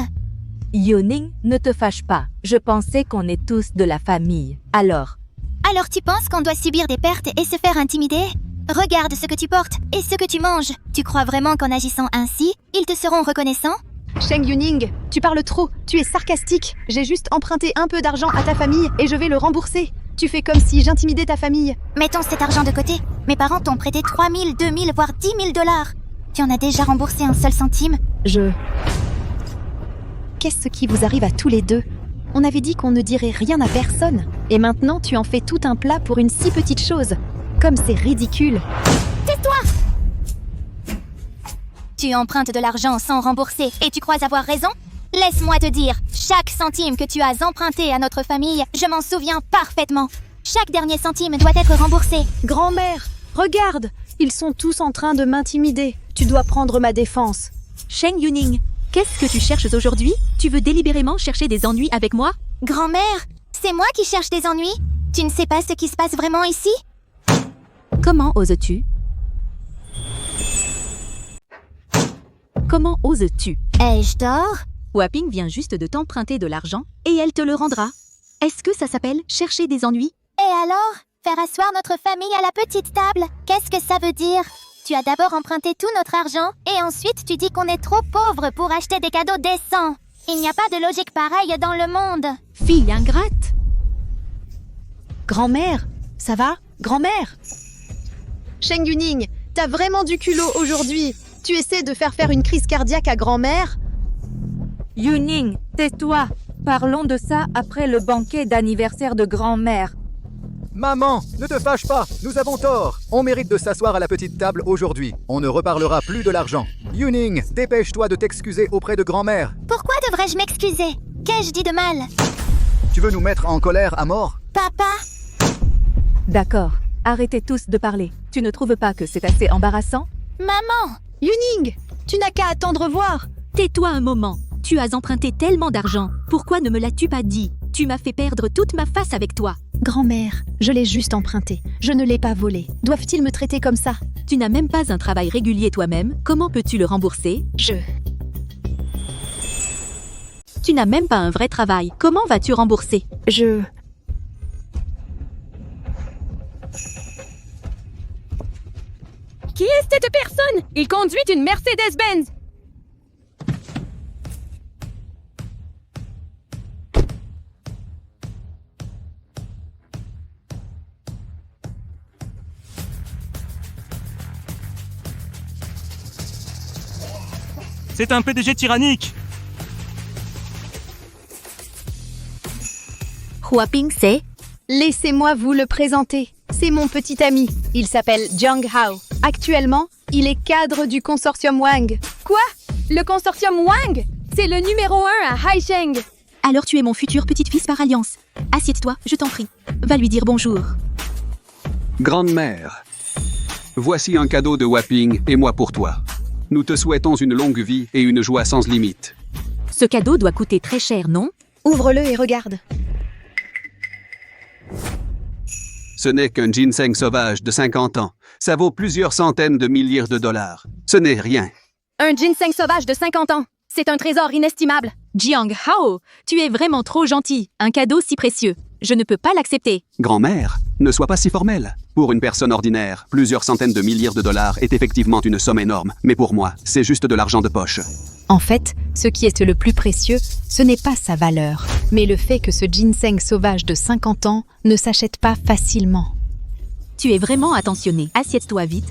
Yuning, ne te fâche pas. Je pensais qu'on est tous de la famille. Alors tu penses qu'on doit subir des pertes et se faire intimider? Regarde ce que tu portes et ce que tu manges. Tu crois vraiment qu'en agissant ainsi, ils te seront reconnaissants? Sheng Yuning, tu parles trop, tu es sarcastique. J'ai juste emprunté un peu d'argent à ta famille et je vais le rembourser. Tu fais comme si j'intimidais ta famille. Mettons cet argent de côté. Mes parents t'ont prêté 3 000, 2 000, voire 10 000 $. Tu en as déjà remboursé un seul centime? Qu'est-ce qui vous arrive à tous les deux? On avait dit qu'on ne dirait rien à personne. Et maintenant, tu en fais tout un plat pour une si petite chose. Comme c'est ridicule. Tais-toi! Tu empruntes de l'argent sans rembourser et tu crois avoir raison? Laisse-moi te dire, chaque centime que tu as emprunté à notre famille, je m'en souviens parfaitement. Chaque dernier centime doit être remboursé. Grand-mère, regarde! Ils sont tous en train de m'intimider. Tu dois prendre ma défense. Sheng Yuning, qu'est-ce que tu cherches aujourd'hui? Tu veux délibérément chercher des ennuis avec moi? Grand-mère, c'est moi qui cherche des ennuis? Tu ne sais pas ce qui se passe vraiment ici? Comment oses-tu? Comment oses-tu? Ai-je tort? Huaping vient juste de t'emprunter de l'argent et elle te le rendra. Est-ce que ça s'appelle chercher des ennuis? Et alors? Faire asseoir notre famille à la petite table? Qu'est-ce que ça veut dire? Tu as d'abord emprunté tout notre argent et ensuite tu dis qu'on est trop pauvres pour acheter des cadeaux décents. Il n'y a pas de logique pareille dans le monde. Fille ingrate! Grand-mère, ça va? Grand-mère! Sheng Yuning, t'as vraiment du culot aujourd'hui. Tu essaies de faire une crise cardiaque à grand-mère? Yuning, tais-toi. Parlons de ça après le banquet d'anniversaire de grand-mère. Maman, ne te fâche pas, nous avons tort. On mérite de s'asseoir à la petite table aujourd'hui. On ne reparlera plus de l'argent. Yuning, dépêche-toi de t'excuser auprès de grand-mère. Pourquoi devrais-je m'excuser? Qu'ai-je dit de mal? Tu veux nous mettre en colère à mort? Papa? D'accord, arrêtez tous de parler. Tu ne trouves pas que c'est assez embarrassant? Maman! Yuning, tu n'as qu'à attendre voir. Tais-toi un moment. Tu as emprunté tellement d'argent. Pourquoi ne me l'as-tu pas dit? Tu m'as fait perdre toute ma face avec toi. Grand-mère, je l'ai juste emprunté. Je ne l'ai pas volé. Doivent-ils me traiter comme ça? Tu n'as même pas un travail régulier toi-même. Comment peux-tu le rembourser? Tu n'as même pas un vrai travail. Comment vas-tu rembourser? Qui est cette personne? Il conduit une Mercedes-Benz. C'est un PDG tyrannique. Huaping, c'est? Laissez-moi vous le présenter. C'est mon petit ami. Il s'appelle Jiang Hao. Actuellement, il est cadre du consortium Wang. Quoi? Le consortium Wang? C'est le numéro 1 à Haisheng. Alors tu es mon futur petit-fils par alliance. Assieds-toi, je t'en prie. Va lui dire bonjour. Grande-mère, voici un cadeau de Huaping et moi pour toi. Nous te souhaitons une longue vie et une joie sans limite. Ce cadeau doit coûter très cher, non? Ouvre-le et regarde. Ce n'est qu'un ginseng sauvage de 50 ans. Ça vaut plusieurs centaines de milliers de dollars. Ce n'est rien. Un ginseng sauvage de 50 ans. C'est un trésor inestimable. Jiang Hao, tu es vraiment trop gentil. Un cadeau si précieux. Je ne peux pas l'accepter. Grand-mère, ne sois pas si formelle. Pour une personne ordinaire, plusieurs centaines de milliers de dollars est effectivement une somme énorme. Mais pour moi, c'est juste de l'argent de poche. En fait, ce qui est le plus précieux, ce n'est pas sa valeur, mais le fait que ce ginseng sauvage de 50 ans ne s'achète pas facilement. Tu es vraiment attentionné. Assieds-toi vite.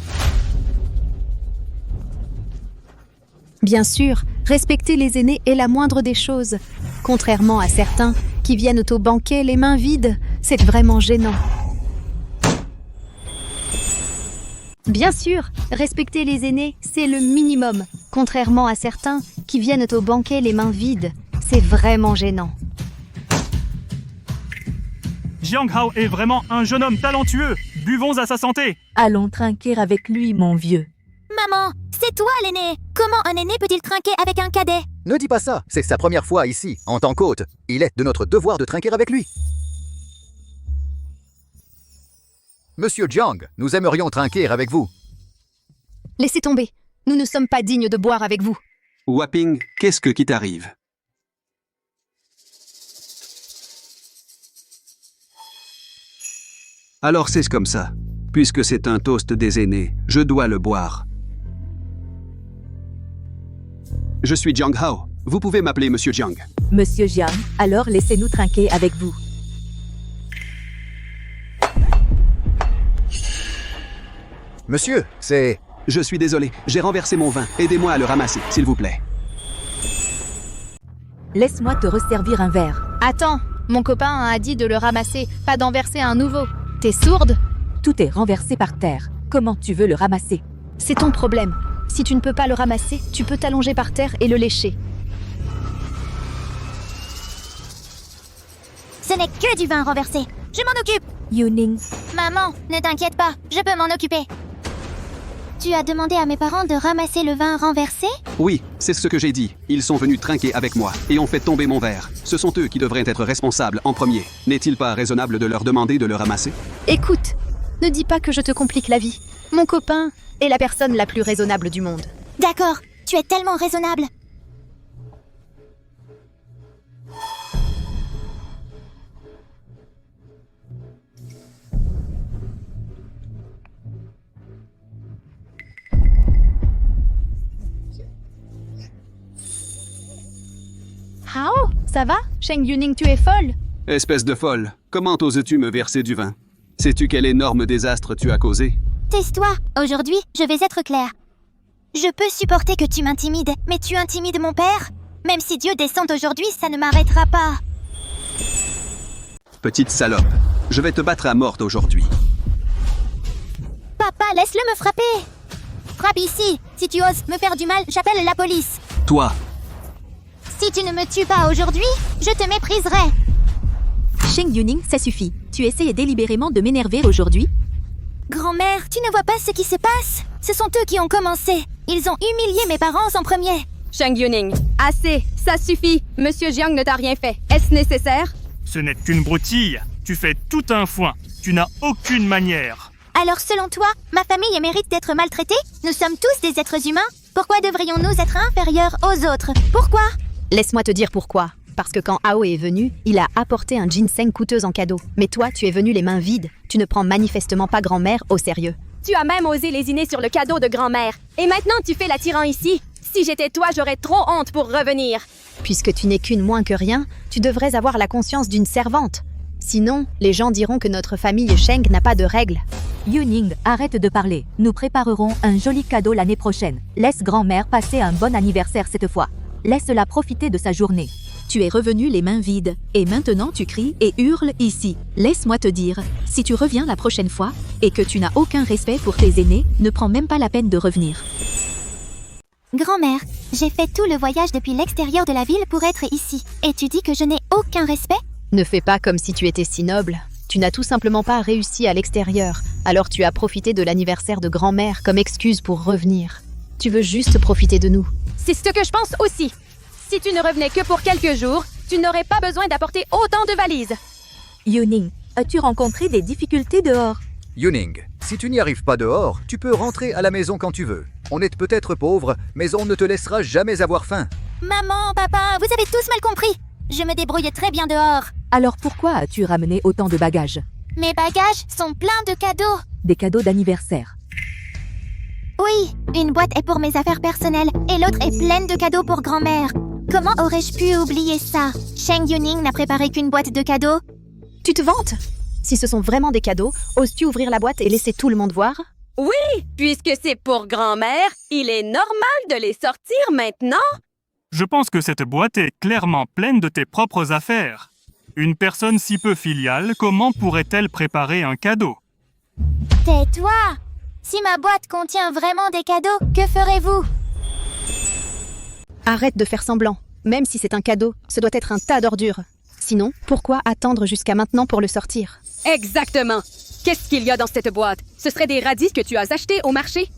Bien sûr, respecter les aînés est la moindre des choses. Contrairement à certains qui viennent au banquet les mains vides, c'est vraiment gênant. Bien sûr, respecter les aînés, c'est le minimum. Contrairement à certains qui viennent au banquet les mains vides, C'est vraiment gênant. Jiang Hao est vraiment un jeune homme talentueux. Buvons à sa santé. Allons trinquer avec lui, mon vieux. Maman, c'est toi l'aîné. Comment un aîné peut-il trinquer avec un cadet? Ne dis pas ça, c'est sa première fois ici, en tant qu'hôte. Il est de notre devoir de trinquer avec lui. Monsieur Jiang, nous aimerions trinquer avec vous. Laissez tomber. Nous ne sommes pas dignes de boire avec vous. Wapping, qu'est-ce qui t'arrive? Alors c'est comme ça. Puisque c'est un toast des aînés, je dois le boire. Je suis Jiang Hao. Vous pouvez m'appeler Monsieur Jiang. Monsieur Jiang, alors laissez-nous trinquer avec vous. Monsieur, c'est... Je suis désolé, j'ai renversé mon vin. Aidez-moi à le ramasser, s'il vous plaît. Laisse-moi te resservir un verre. Attends, mon copain a dit de le ramasser, pas d'en verser un nouveau. T'es sourde? Tout est renversé par terre. Comment tu veux le ramasser? C'est ton problème. Si tu ne peux pas le ramasser, tu peux t'allonger par terre et le lécher. Ce n'est que du vin renversé. Je m'en occupe. Yuning. Maman, ne t'inquiète pas, je peux m'en occuper. Tu as demandé à mes parents de ramasser le vin renversé? Oui, c'est ce que j'ai dit. Ils sont venus trinquer avec moi et ont fait tomber mon verre. Ce sont eux qui devraient être responsables en premier. N'est-il pas raisonnable de leur demander de le ramasser? Écoute, ne dis pas que je te complique la vie. Mon copain est la personne la plus raisonnable du monde. D'accord, tu es tellement raisonnable. Hao, ça va? Sheng Yuning, tu es folle? Espèce de folle, comment oses-tu me verser du vin? Sais-tu quel énorme désastre tu as causé? Tais-toi, aujourd'hui, je vais être claire. Je peux supporter que tu m'intimides, mais tu intimides mon père? Même si Dieu descend aujourd'hui, ça ne m'arrêtera pas. Petite salope, je vais te battre à mort aujourd'hui. Papa, laisse-le me frapper. Frappe ici. Si tu oses me faire du mal, j'appelle la police. Toi, si tu ne me tues pas aujourd'hui, je te mépriserai. Sheng Yuning, ça suffit. Tu essayes délibérément de m'énerver aujourd'hui? Grand-mère, tu ne vois pas ce qui se passe? Ce sont eux qui ont commencé. Ils ont humilié mes parents en premier. Sheng Yuning, assez, ça suffit. Monsieur Jiang ne t'a rien fait. Est-ce nécessaire? Ce n'est qu'une broutille. Tu fais tout un foin. Tu n'as aucune manière. Alors selon toi, ma famille mérite d'être maltraitée? Nous sommes tous des êtres humains. Pourquoi devrions-nous être inférieurs aux autres? Pourquoi? Laisse-moi te dire pourquoi. Parce que quand Hao est venu, il a apporté un ginseng coûteux en cadeau. Mais toi, tu es venu les mains vides. Tu ne prends manifestement pas grand-mère au sérieux. Tu as même osé lésiner sur le cadeau de grand-mère. Et maintenant, tu fais la tyran ici. Si j'étais toi, j'aurais trop honte pour revenir. Puisque tu n'es qu'une moins que rien, tu devrais avoir la conscience d'une servante. Sinon, les gens diront que notre famille Sheng n'a pas de règles. Yuning, arrête de parler. Nous préparerons un joli cadeau l'année prochaine. Laisse grand-mère passer un bon anniversaire cette fois. Laisse-la profiter de sa journée. Tu es revenu les mains vides, et maintenant tu cries et hurles ici. Laisse-moi te dire, si tu reviens la prochaine fois, et que tu n'as aucun respect pour tes aînés, ne prends même pas la peine de revenir. Grand-mère, j'ai fait tout le voyage depuis l'extérieur de la ville pour être ici. Et tu dis que je n'ai aucun respect? Ne fais pas comme si tu étais si noble. Tu n'as tout simplement pas réussi à l'extérieur. Alors tu as profité de l'anniversaire de grand-mère comme excuse pour revenir. Tu veux juste profiter de nous. C'est ce que je pense aussi. Si tu ne revenais que pour quelques jours, tu n'aurais pas besoin d'apporter autant de valises. Yuning, as-tu rencontré des difficultés dehors? Yuning, si tu n'y arrives pas dehors, tu peux rentrer à la maison quand tu veux. On est peut-être pauvre, mais on ne te laissera jamais avoir faim. Maman, papa, vous avez tous mal compris. Je me débrouille très bien dehors. Alors pourquoi as-tu ramené autant de bagages? Mes bagages sont pleins de cadeaux. Des cadeaux d'anniversaire. Oui, une boîte est pour mes affaires personnelles et l'autre est pleine de cadeaux pour grand-mère. Comment aurais-je pu oublier ça? Sheng Yuning n'a préparé qu'une boîte de cadeaux. Tu te vantes? Si ce sont vraiment des cadeaux, oses-tu ouvrir la boîte et laisser tout le monde voir? Oui, puisque c'est pour grand-mère, il est normal de les sortir maintenant. Je pense que cette boîte est clairement pleine de tes propres affaires. Une personne si peu filiale, comment pourrait-elle préparer un cadeau? Tais-toi! Si ma boîte contient vraiment des cadeaux, que ferez-vous? Arrête de faire semblant. Même si c'est un cadeau, ce doit être un tas d'ordures. Sinon, pourquoi attendre jusqu'à maintenant pour le sortir? Exactement. Qu'est-ce qu'il y a dans cette boîte? Ce serait des radis que tu as achetés au marché?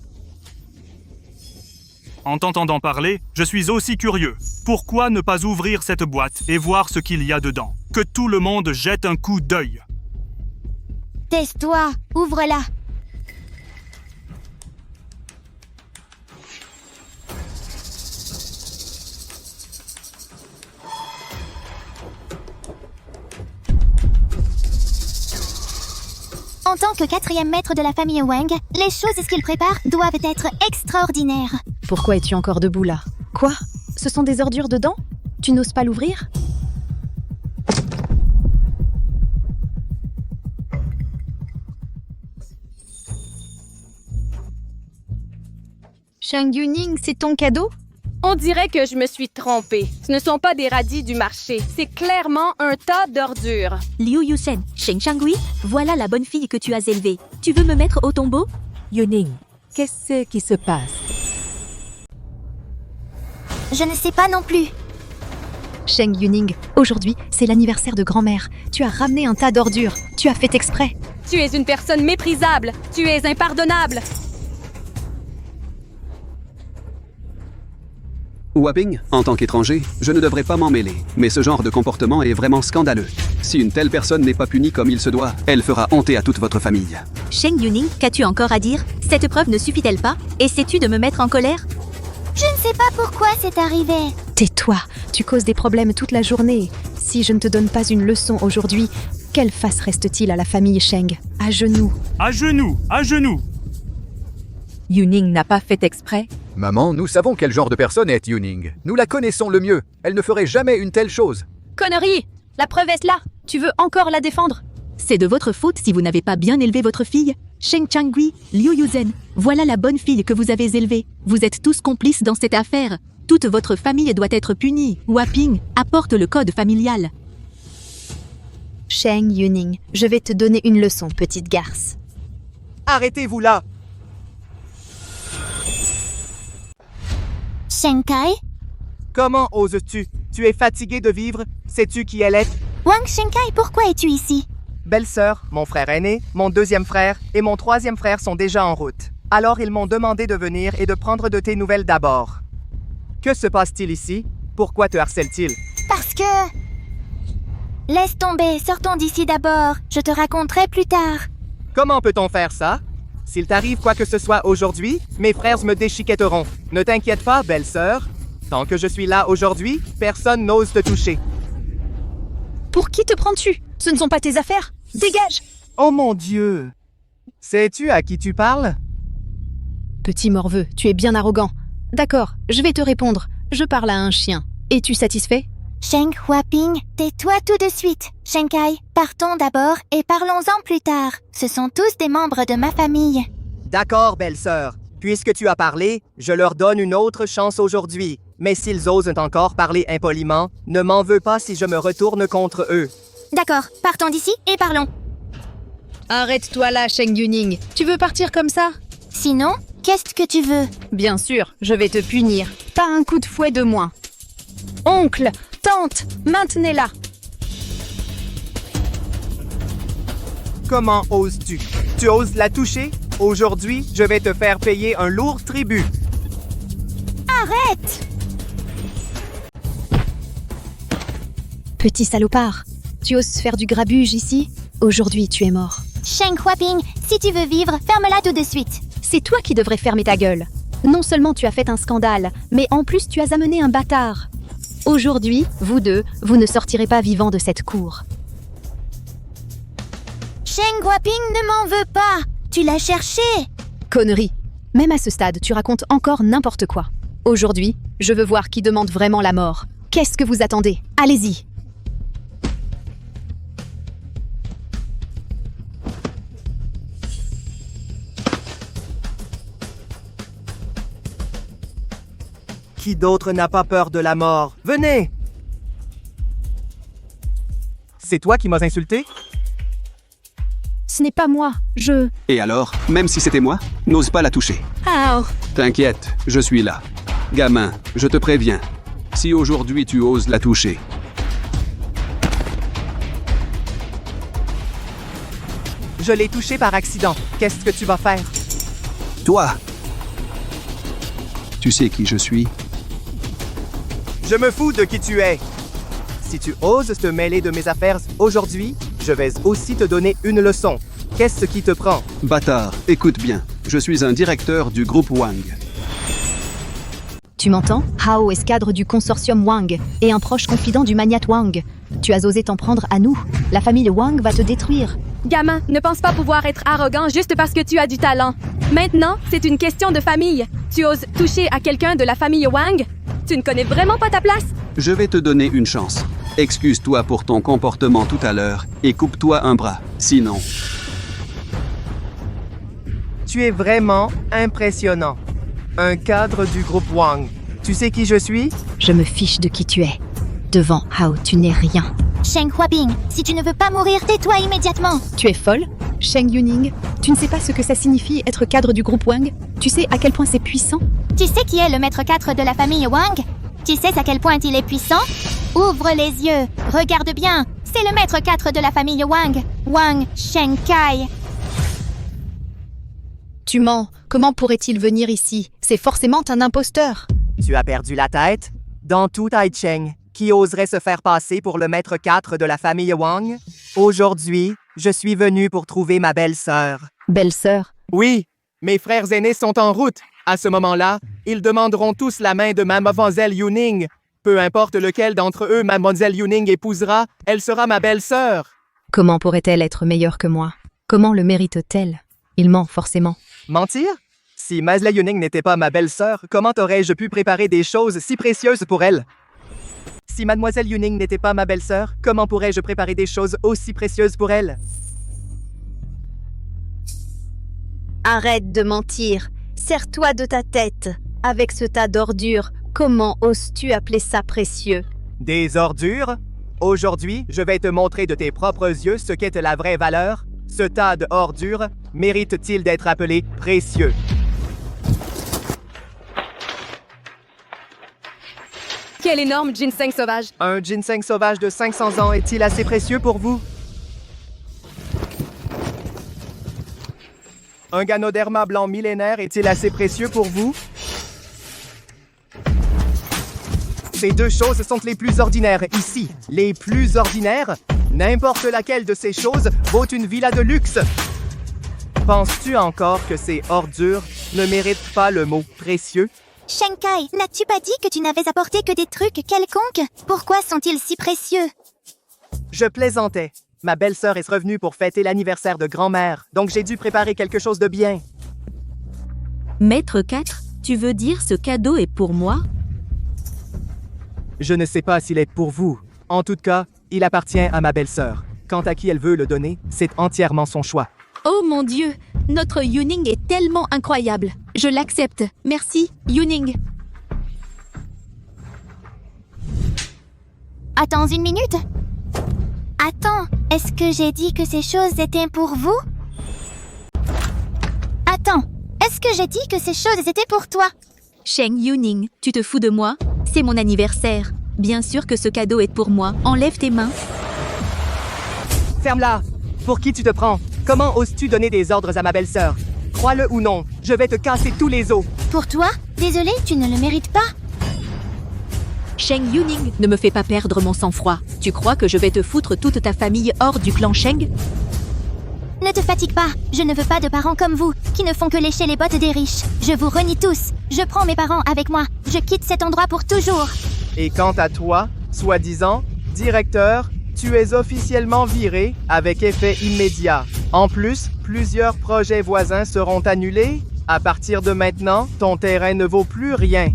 En t'entendant parler, je suis aussi curieux. Pourquoi ne pas ouvrir cette boîte et voir ce qu'il y a dedans? Que tout le monde jette un coup d'œil. Tais-toi, ouvre-la. En tant que 4e maître de la famille Wang, les choses qu'il prépare doivent être extraordinaires. Pourquoi es-tu encore debout là? Quoi? Ce sont des ordures dedans? Tu n'oses pas l'ouvrir? Sheng Yuning, c'est ton cadeau? On dirait que je me suis trompée. Ce ne sont pas des radis du marché. C'est clairement un tas d'ordures. Liu Yusen, Sheng Changui, voilà la bonne fille que tu as élevée. Tu veux me mettre au tombeau? Yuning, qu'est-ce qui se passe? Je ne sais pas non plus. Sheng Yuning, aujourd'hui, c'est l'anniversaire de grand-mère. Tu as ramené un tas d'ordures. Tu as fait exprès. Tu es une personne méprisable. Tu es impardonnable. Wapping, en tant qu'étranger, je ne devrais pas m'en mêler, mais ce genre de comportement est vraiment scandaleux. Si une telle personne n'est pas punie comme il se doit, elle fera honter à toute votre famille. Sheng Yuning, qu'as-tu encore à dire? Cette preuve ne suffit-elle pas? Essaies-tu de me mettre en colère? Je ne sais pas pourquoi c'est arrivé. Tais-toi, tu causes des problèmes toute la journée. Si je ne te donne pas une leçon aujourd'hui, quelle face reste-t-il à la famille Sheng? À genoux. À genoux, à genoux. Yuning n'a pas fait exprès. Maman, nous savons quel genre de personne est Yuning. Nous la connaissons le mieux. Elle ne ferait jamais une telle chose. Connerie! La preuve est là. Tu veux encore la défendre? C'est de votre faute si vous n'avez pas bien élevé votre fille. Sheng Changui, Liu Yuzen, voilà la bonne fille que vous avez élevée. Vous êtes tous complices dans cette affaire. Toute votre famille doit être punie. Wapping, apporte le code familial. Sheng Yuning, je vais te donner une leçon, petite garce. Arrêtez-vous là! Shenkai? Comment oses-tu? Tu es fatigué de vivre? Sais-tu qui elle est? Wang Shenkai, pourquoi es-tu ici? Belle-sœur, mon frère aîné, mon 2e frère et mon 3e frère sont déjà en route. Alors ils m'ont demandé de venir et de prendre de tes nouvelles d'abord. Que se passe-t-il ici? Pourquoi te harcèle-t-il? Parce que... Laisse tomber, sortons d'ici d'abord. Je te raconterai plus tard. Comment peut-on faire ça? S'il t'arrive quoi que ce soit aujourd'hui, mes frères me déchiquetteront. Ne t'inquiète pas, belle-sœur. Tant que je suis là aujourd'hui, personne n'ose te toucher. Pour qui te prends-tu? Ce ne sont pas tes affaires. Dégage! Oh mon Dieu! Sais-tu à qui tu parles? Petit morveux, tu es bien arrogant. D'accord, je vais te répondre. Je parle à un chien. Es-tu satisfait? Sheng Huaping, tais-toi tout de suite. Shenkai, partons d'abord et parlons-en plus tard. Ce sont tous des membres de ma famille. D'accord, belle-sœur. Puisque tu as parlé, je leur donne une autre chance aujourd'hui. Mais s'ils osent encore parler impoliment, ne m'en veux pas si je me retourne contre eux. D'accord, partons d'ici et parlons. Arrête-toi là, Sheng Yuning. Tu veux partir comme ça? Sinon, qu'est-ce que tu veux? Bien sûr, je vais te punir. Pas un coup de fouet de moins. Oncle, tante, maintenez-la. Comment oses-tu? Tu oses la toucher? Aujourd'hui, je vais te faire payer un lourd tribut. Arrête! Petit salopard, tu oses faire du grabuge ici? Aujourd'hui, tu es mort. Sheng Huaping, si tu veux vivre, ferme-la tout de suite. C'est toi qui devrais fermer ta gueule. Non seulement tu as fait un scandale, mais en plus tu as amené un bâtard. Aujourd'hui, vous deux, vous ne sortirez pas vivants de cette cour. Sheng Huaping ne m'en veut pas. Tu l'as cherché. Connerie. Même à ce stade, tu racontes encore n'importe quoi. Aujourd'hui, je veux voir qui demande vraiment la mort. Qu'est-ce que vous attendez? Allez-y. Qui d'autre n'a pas peur de la mort? Venez! C'est toi qui m'as insulté? Ce n'est pas moi, je... Et alors, même si c'était moi, n'ose pas la toucher. Ah. T'inquiète, je suis là. Gamin, je te préviens. Si aujourd'hui tu oses la toucher, Je l'ai touché par accident. Qu'est-ce que tu vas faire? toi, tu sais qui je suis? Je me fous de qui tu es. Si tu oses te mêler de mes affaires aujourd'hui, je vais aussi te donner une leçon. Qu'est-ce qui te prend? Bâtard, écoute bien. Je suis un directeur du groupe Wang. Tu m'entends? Hao est cadre du consortium Wang et un proche confident du magnate Wang. Tu as osé t'en prendre à nous. La famille Wang va te détruire. Gamin, ne pense pas pouvoir être arrogant juste parce que tu as du talent. Maintenant, c'est une question de famille. Tu oses toucher à quelqu'un de la famille Wang? Tu ne connais vraiment pas ta place? Je vais te donner une chance. Excuse-toi pour ton comportement tout à l'heure et coupe-toi un bras. Sinon, Tu es vraiment impressionnant. Un cadre du groupe Wang. Tu sais qui je suis? Je me fiche de qui tu es. Devant Hao, tu n'es rien. Sheng Huaping, si tu ne veux pas mourir, tais-toi immédiatement. Tu es folle? Sheng Yuning, tu ne sais pas ce que ça signifie être cadre du groupe Wang? Tu sais à quel point c'est puissant? Tu sais qui est le maître 4 de la famille Wang? Tu sais à quel point il est puissant? Ouvre les yeux, regarde bien. C'est le maître 4 de la famille Wang, Wang Shengkai. Tu mens. Comment pourrait-il venir ici? C'est forcément un imposteur. Tu as perdu la tête? Dans tout Taicheng, qui oserait se faire passer pour le maître 4 de la famille Wang? Aujourd'hui, je suis venu pour trouver ma belle-sœur. Belle-sœur? Oui, mes frères aînés sont en route. À ce moment-là, ils demanderont tous la main de mademoiselle Yuning. Peu importe lequel d'entre eux mademoiselle Yuning épousera, elle sera ma belle-sœur. Comment pourrait-elle être meilleure que moi? Comment le mérite-t-elle? Il ment forcément. Mentir? Si Mademoiselle Yuning n'était pas ma belle-sœur, comment aurais-je pu préparer des choses si précieuses pour elle? Si Mademoiselle Yuning n'était pas ma belle-sœur, comment pourrais-je préparer des choses aussi précieuses pour elle? Arrête de mentir. Serre-toi de ta tête. Avec ce tas d'ordures, comment oses-tu appeler ça précieux? Des ordures? Aujourd'hui, je vais te montrer de tes propres yeux ce qu'est la vraie valeur. Ce tas de ordures mérite-t-il d'être appelé précieux? Quel énorme ginseng sauvage! Un ginseng sauvage de 500 ans est-il assez précieux pour vous? Un ganoderma blanc millénaire est-il assez précieux pour vous? Ces deux choses sont les plus ordinaires ici. Les plus ordinaires? N'importe laquelle de ces choses vaut une villa de luxe. Penses-tu encore que ces ordures ne méritent pas le mot précieux? Shengkai, n'as-tu pas dit que tu n'avais apporté que des trucs quelconques? Pourquoi sont-ils si précieux? Je plaisantais. Ma belle-sœur est revenue pour fêter l'anniversaire de grand-mère, donc j'ai dû préparer quelque chose de bien. Maître 4, tu veux dire ce cadeau est pour moi? Je ne sais pas s'il est pour vous. En tout cas, il appartient à ma belle-sœur. Quant à qui elle veut le donner, c'est entièrement son choix. Oh mon Dieu, notre Yuning est tellement incroyable. Je l'accepte. Merci, Yuning. Attends une minute. Attends, est-ce que j'ai dit que ces choses étaient pour vous? Attends, est-ce que j'ai dit que ces choses étaient pour toi? Sheng Yuning, tu te fous de moi? C'est mon anniversaire. Bien sûr que ce cadeau est pour moi. Enlève tes mains. Ferme-la! Pour qui tu te prends? Comment oses-tu donner des ordres à ma belle-sœur? Crois-le ou non, je vais te casser tous les os. Pour toi? Désolé, tu ne le mérites pas. Sheng Yuning, ne me fais pas perdre mon sang-froid. Tu crois que je vais te foutre toute ta famille hors du clan Sheng? Ne te fatigue pas, je ne veux pas de parents comme vous, qui ne font que lécher les bottes des riches. Je vous renie tous. Je prends mes parents avec moi. Je quitte cet endroit pour toujours. Et quant à toi, soi-disant, directeur, tu es officiellement viré avec effet immédiat. En plus, plusieurs projets voisins seront annulés. À partir de maintenant, ton terrain ne vaut plus rien.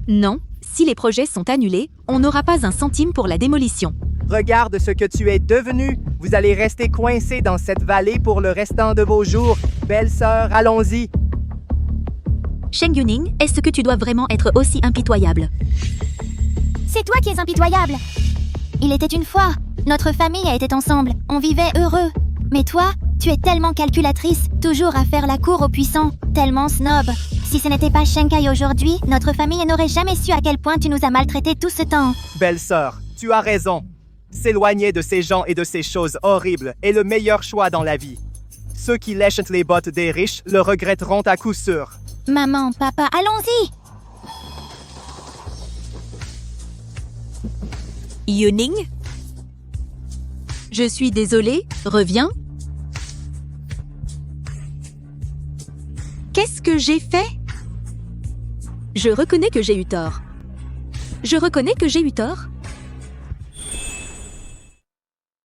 Non, si les projets sont annulés, on n'aura pas un centime pour la démolition. Regarde ce que tu es devenu. Vous allez rester coincé dans cette vallée pour le restant de vos jours. Belle-sœur, allons-y. Sheng Yuning, est-ce que tu dois vraiment être aussi impitoyable? C'est toi qui es impitoyable. Il était une fois. Notre famille était ensemble. On vivait heureux. Mais toi, tu es tellement calculatrice, toujours à faire la cour aux puissants, tellement snob. Si ce n'était pas Shenkai aujourd'hui, notre famille n'aurait jamais su à quel point tu nous as maltraités tout ce temps. Belle-sœur, tu as raison. S'éloigner de ces gens et de ces choses horribles est le meilleur choix dans la vie. Ceux qui lèchent les bottes des riches le regretteront à coup sûr. Maman, papa, allons-y! Yuning? Je suis désolée, reviens. Qu'est-ce que j'ai fait? Je reconnais que j'ai eu tort. Je reconnais que j'ai eu tort.